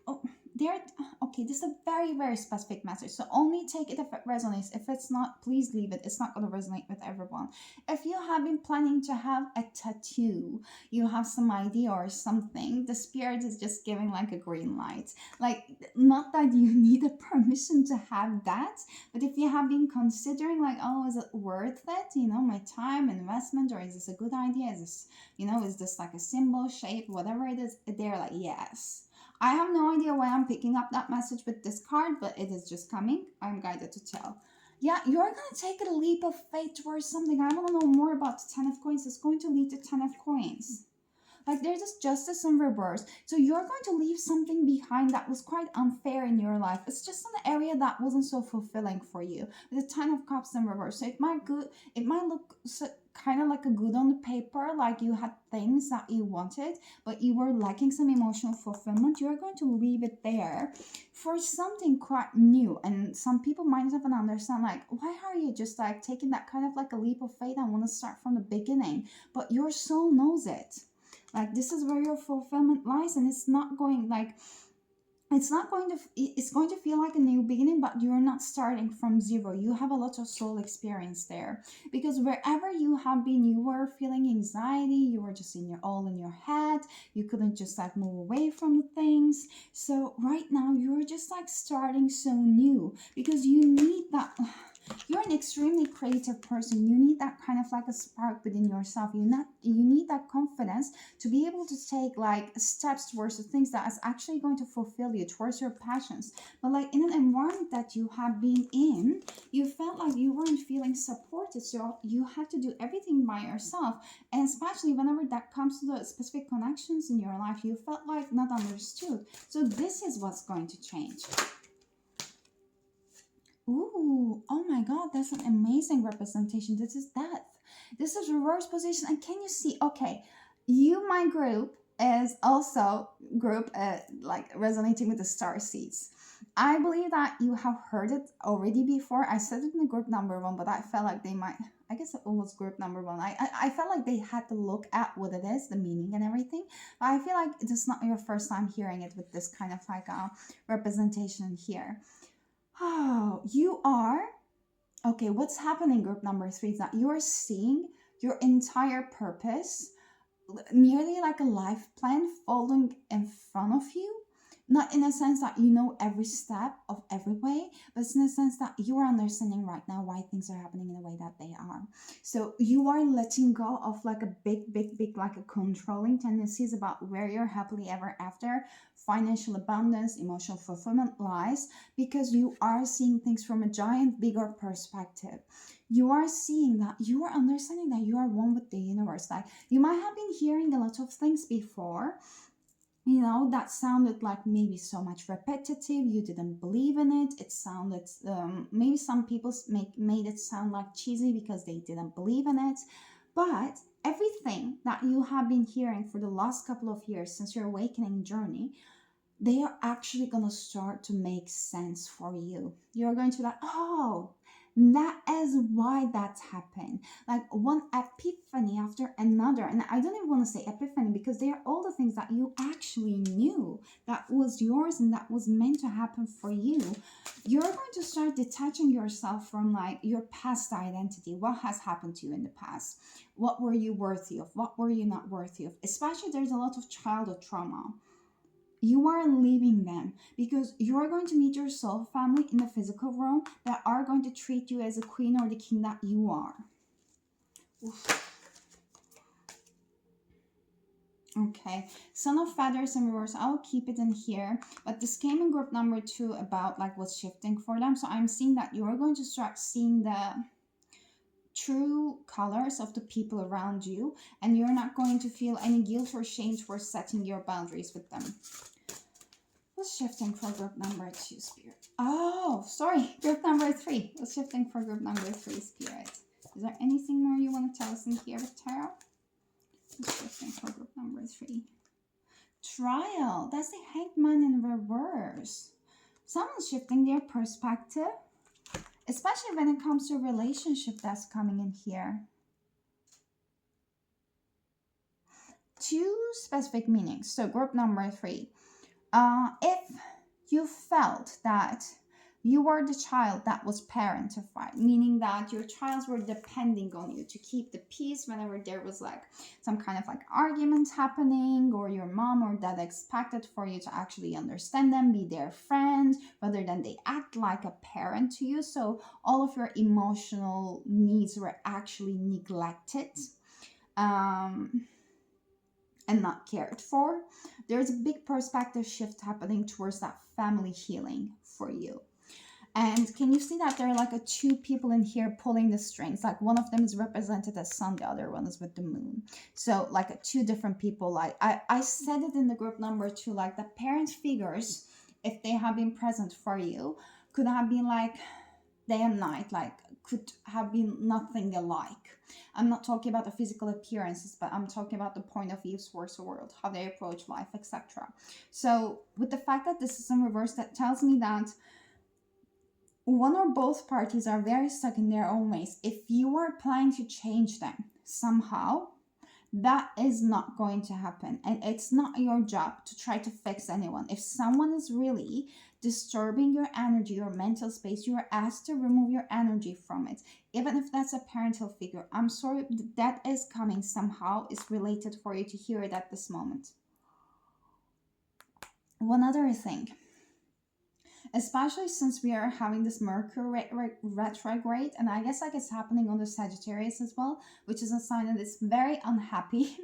Oh, there. Okay, this is a very, very specific message. So only take it if it resonates. If it's not, please leave it. It's not going to resonate with everyone. If you have been planning to have a tattoo, you have some idea or something, the spirit is just giving like a green light. Like, not that you need a permission to have that, but if you have been considering like, oh, is it worth it? My time investment, or is this a good idea? Is this, is this like a symbol shape, whatever it is? They're like, yes. I have no idea why I'm picking up that message with this card, but it is just coming. I'm guided to tell. Yeah, you're going to take a leap of faith towards something. I want to know more about the 10 of coins. It's going to lead to 10 of coins. Like, there's this justice in reverse. So you're going to leave something behind that was quite unfair in your life. It's just an area that wasn't so fulfilling for you. With the 10 of cups in reverse. So it might look kind of like a good on the paper, like you had things that you wanted, but you were lacking some emotional fulfillment. You're going to leave it there for something quite new. And some people might not even understand, like, why are you just like taking that kind of like a leap of faith and want to start from the beginning? But your soul knows it. Like, this is where your fulfillment lies, and it's not going like, it's going to feel like a new beginning, but you're not starting from zero. You have a lot of soul experience there, because wherever you have been, you were feeling anxiety, you were just all in your head, you couldn't just like move away from the things. So right now you're just like starting so new, because you need that. You're an extremely creative person. You need that kind of like a spark within yourself. You need that confidence to be able to take like steps towards the things that is actually going to fulfill you, towards your passions. But like in an environment that you have been in, you felt like you weren't feeling supported, so you had to do everything by yourself. And especially whenever that comes to the specific connections in your life, you felt like not understood. So this is what's going to change. Ooh, oh my God, that's an amazing representation. This is death. This is reverse position. And can you see, okay, my group is also like resonating with the star seeds. I believe that you have heard it already before. I said it in the group number 1, but I felt like they might, I guess it was group number 1. I felt like they had to look at what it is, the meaning and everything. But I feel like it's not your first time hearing it with this kind of like representation here. Oh, you are. Okay, what's happening, group number 3, is that you are seeing your entire purpose, nearly like a life plan falling in front of you. Not in a sense that you know every step of every way, but it's in a sense that you are understanding right now why things are happening in the way that they are. So you are letting go of like a big, like a controlling tendencies about where your happily ever after, financial abundance, emotional fulfillment lies, because you are seeing things from a giant, bigger perspective. You are seeing that, you are understanding that you are one with the universe. Like, you might have been hearing a lot of things before, that sounded like maybe so much repetitive. You didn't believe in it. It sounded, maybe some people made it sound like cheesy because they didn't believe in it. But everything that you have been hearing for the last couple of years since your awakening journey, they are actually going to start to make sense for you. You're going to be like, oh, that is why that's happened. Like one epiphany after another. And I don't even want to say epiphany, because they are all the things that you actually knew that was yours and that was meant to happen for you. You're going to start detaching yourself from like your past identity. What has happened to you in the past? What were you worthy of? What were you not worthy of? Especially there's a lot of childhood trauma. You are leaving them because you are going to meet your soul family in the physical realm that are going to treat you as a queen or the king that you are. Oof. Okay, Son of Feathers in reverse. I'll keep it in here. But this came in group number 2 about like what's shifting for them. So I'm seeing that you're going to start seeing the true colors of the people around you, and you're not going to feel any guilt or shame for setting your boundaries with them. What's shifting for group number 2, Spirit? Oh, sorry, group number 3. What's shifting for group number 3, Spirit? Is there anything more you want to tell us in here with tarot? What's shifting for group number 3? Trial. That's the Hanged Man in reverse. Someone's shifting their perspective, especially when it comes to a relationship that's coming in here. 2 specific meanings. So group number 3. If you felt that you were the child that was parentified, meaning that your childs were depending on you to keep the peace whenever there was like some kind of like argument happening, or your mom or dad expected for you to actually understand them, be their friend, rather than they act like a parent to you. So all of your emotional needs were actually neglected. And not cared for. There's a big perspective shift happening towards that family healing for you. And can you see that there are like 2 people in here pulling the strings? Like one of them is represented as sun, the other one is with the moon. So like 2 different people. Like I said it in the group number 2, like the parent figures, if they have been present for you, could have been like day and night, like could have been nothing alike. I'm not talking about the physical appearances, but I'm talking about the point of view towards the world, how they approach life, etc. So with the fact that this is in reverse, that tells me that one or both parties are very stuck in their own ways. If you are planning to change them somehow, that is not going to happen, and it's not your job to try to fix anyone. If someone is really disturbing your energy, your mental space, you are asked to remove your energy from it, even if that's a parental figure. I'm sorry, that is coming somehow, is related for you to hear it at this moment. One other thing, especially since we are having this Mercury retrograde, and I guess like it's happening on the Sagittarius as well, which is a sign that it's very unhappy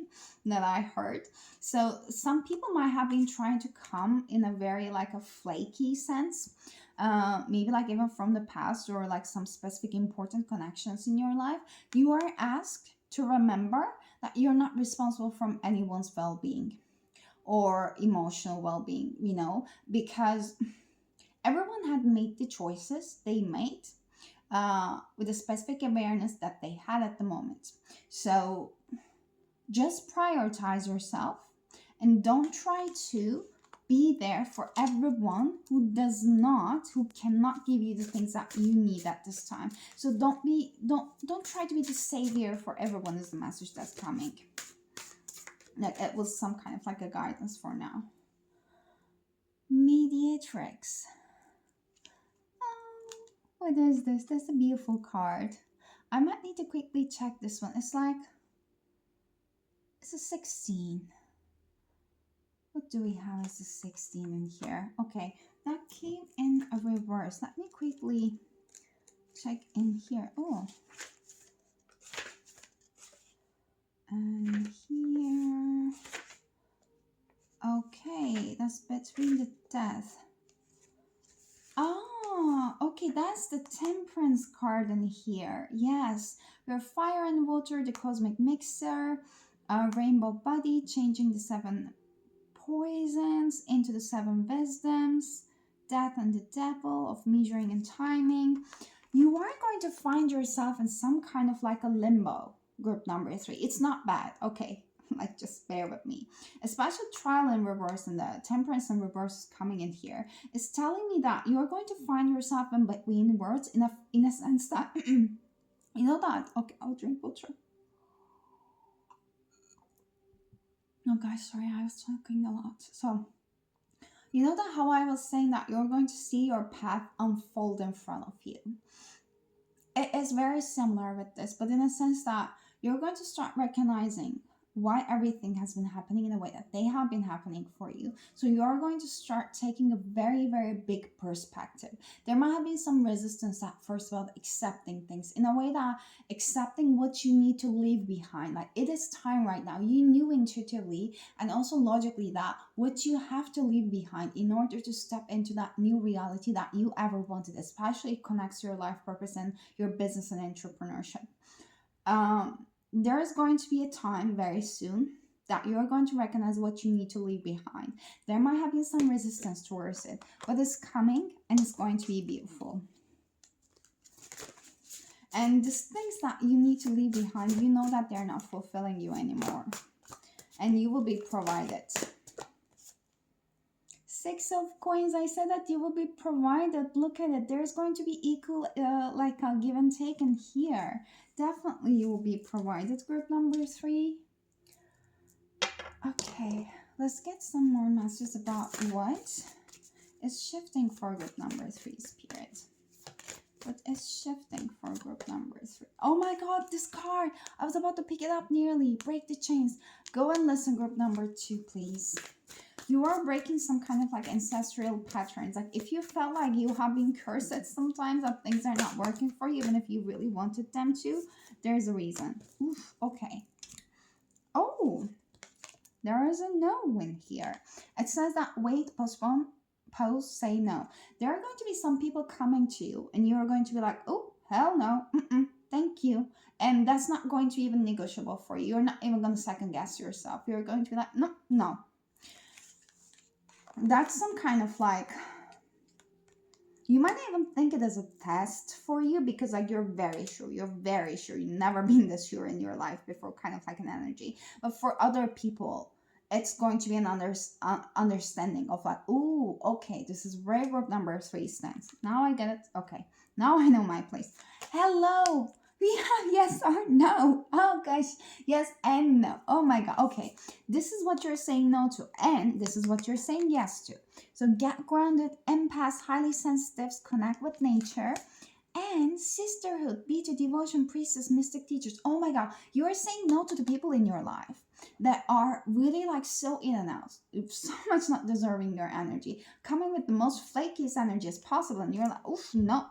that I heard. So some people might have been trying to come in a very like a flaky sense, maybe like even from the past, or like some specific important connections in your life. You are asked to remember that you're not responsible for anyone's well-being or emotional well-being, because everyone had made the choices they made with a specific awareness that they had at the moment. So just prioritize yourself and don't try to be there for everyone who cannot give you the things that you need at this time. So don't try to be the savior for everyone, is the message that's coming. Like it was some kind of like a guidance for now. Mediatrix. What is this? That's a beautiful card. I might need to quickly check this one. It's a 16. What do we have as a 16 in here? Okay, that came in a reverse. Let me quickly check in here. Oh. And here. Okay, that's between the death. Oh, okay, that's the Temperance card in here. Yes, we're fire and water, the cosmic mixer, rainbow body, changing the 7 poisons into the 7 wisdoms, death and the devil, of measuring and timing. You are going to find yourself in some kind of like a limbo, group number 3. It's not bad, okay. Like, just bear with me. Especially trial in reverse and the temperance in reverse coming in here is telling me that you're going to find yourself in between words in a sense that you know that. Okay, I'll drink water. No, guys, sorry, I was talking a lot. So you know that how I was saying that you're going to see your path unfold in front of you. It is very similar with this, but in a sense that you're going to start recognizing why everything has been happening in the way that they have been happening for you. So you are going to start taking a very, very big perspective. There might have been some resistance at first about accepting things in a way that accepting what you need to leave behind. Like it is time right now. You knew intuitively and also logically that what you have to leave behind in order to step into that new reality that you ever wanted, especially connects to your life purpose and your business and entrepreneurship. There is going to be a time very soon that you're going to recognize what you need to leave behind. There might have been some resistance towards it, but it's coming and it's going to be beautiful. And these things that you need to leave behind, you know that they're not fulfilling you anymore. And you will be provided. Six of coins, I said that you will be provided. Look at it. There's going to be equal, like a give and take in here. Definitely you will be provided. Group number 3. Okay, let's get some more messages about what is shifting for group number 3, Spirit. What is shifting for group number 3? Oh my God, this card. I was about to pick it up nearly. Break the chains. Go and listen, group number 2, please. You are breaking some kind of like ancestral patterns. Like if you felt like you have been cursed at sometimes that things are not working for you, even if you really wanted them to, there's a reason. Oof, okay. Oh, there is a no in here. It says that wait, postpone, pause, say no. There are going to be some people coming to you and you're going to be like, oh, hell no, thank you. And that's not going to be even negotiable for you. You're not even going to second guess yourself. You're going to be like, no. That's some kind of like, you might even think it as a test for you because like you're very sure you've never been this sure in your life before, kind of like an energy. But for other people, it's going to be an understanding of like, oh, okay, this is where group number 3 stands. Now I get it. Okay, now I know my place. Hello. We have yes or no. Oh gosh, yes and no. Oh my God. Okay, this is what you're saying no to, and this is what you're saying yes to. So get grounded, empaths, highly sensitives, connect with nature, and sisterhood, be to devotion, priestess, mystic teachers. Oh my God, you are saying no to the people in your life that are really like so in and out, so much not deserving your energy, coming with the most flakiest energy as possible, and you're like, oof, no.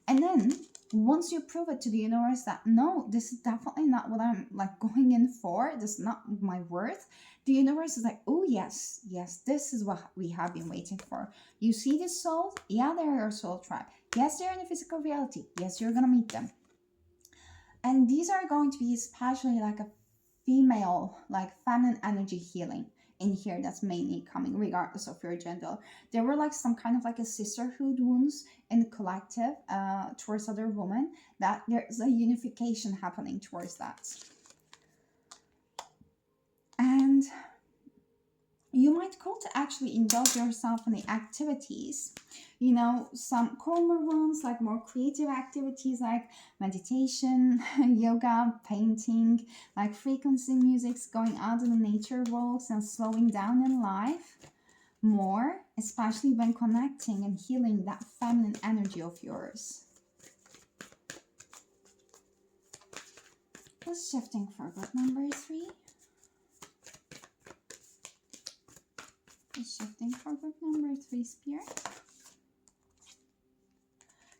And then once you prove it to the universe that no, this is definitely not what I'm like going in for, this is not my worth, the universe is like, oh yes, this is what we have been waiting for. You see this soul? Yeah, they're your soul tribe. Yes, they're in a physical reality. Yes, you're gonna meet them. And these are going to be especially like a female, like feminine energy healing in here that's mainly coming regardless of your gender. There were like some kind of like a sisterhood wounds in the collective towards other women, that there's a unification happening towards that. And you might call to actually indulge yourself in the activities, you know, some calmer ones, like more creative activities like meditation, yoga, painting, like frequency musics, going out in the nature walks and slowing down in life more, especially when connecting and healing that feminine energy of yours. What's shifting for group number 3? Shifting for group number 3, Spirit.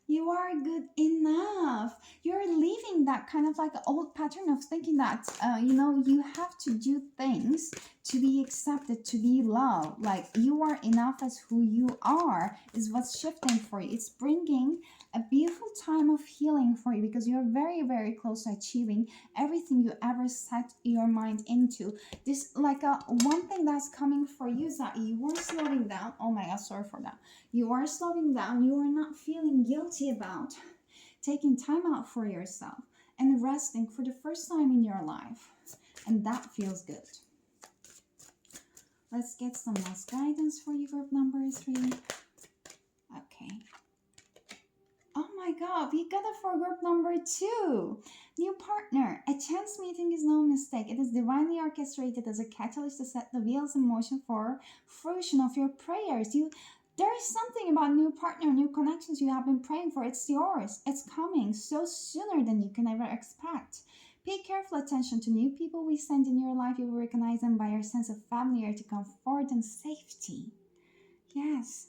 You are good enough. You're leaving that kind of like old pattern of thinking that, you know, you have to do things to be accepted, to be loved. Like you are enough as who you are is what's shifting for you. It's bringing a beautiful time of healing for you because you're very, very close to achieving everything you ever set your mind into. This like one thing that's coming for you is that you are slowing down. Oh my God, sorry for that. You are slowing down. You are not feeling guilty about taking time out for yourself and resting for the first time in your life. And that feels good. Let's get some last guidance for you, group number 3. Okay. Oh my God, we got it for group number 2. New partner. A chance meeting is no mistake. It is divinely orchestrated as a catalyst to set the wheels in motion for fruition of your prayers. There is something about new partner, new connections you have been praying for. It's yours. It's coming so sooner than you can ever expect. Pay careful attention to new people we send in your life. You will recognize them by your sense of familiarity, comfort, and safety. Yes.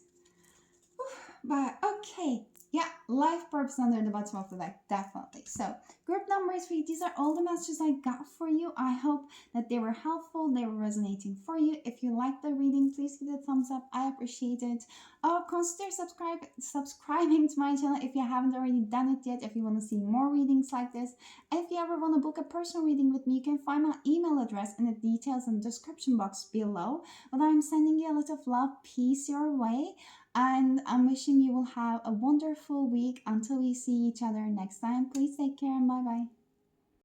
But okay, yeah, life purpose under the bottom of the deck, definitely. So, group number three, these are all the messages I got for you. I hope that they were helpful, they were resonating for you. If you like the reading, please give it a thumbs up. I appreciate it. Consider subscribing to my channel if you haven't already done it yet. If you want to see more readings like this, and if you ever want to book a personal reading with me, you can find my email address in the details in the description box below. But I'm sending you a lot of love, peace your way. And I'm wishing you will have a wonderful week until we see each other next time. Please take care and bye bye.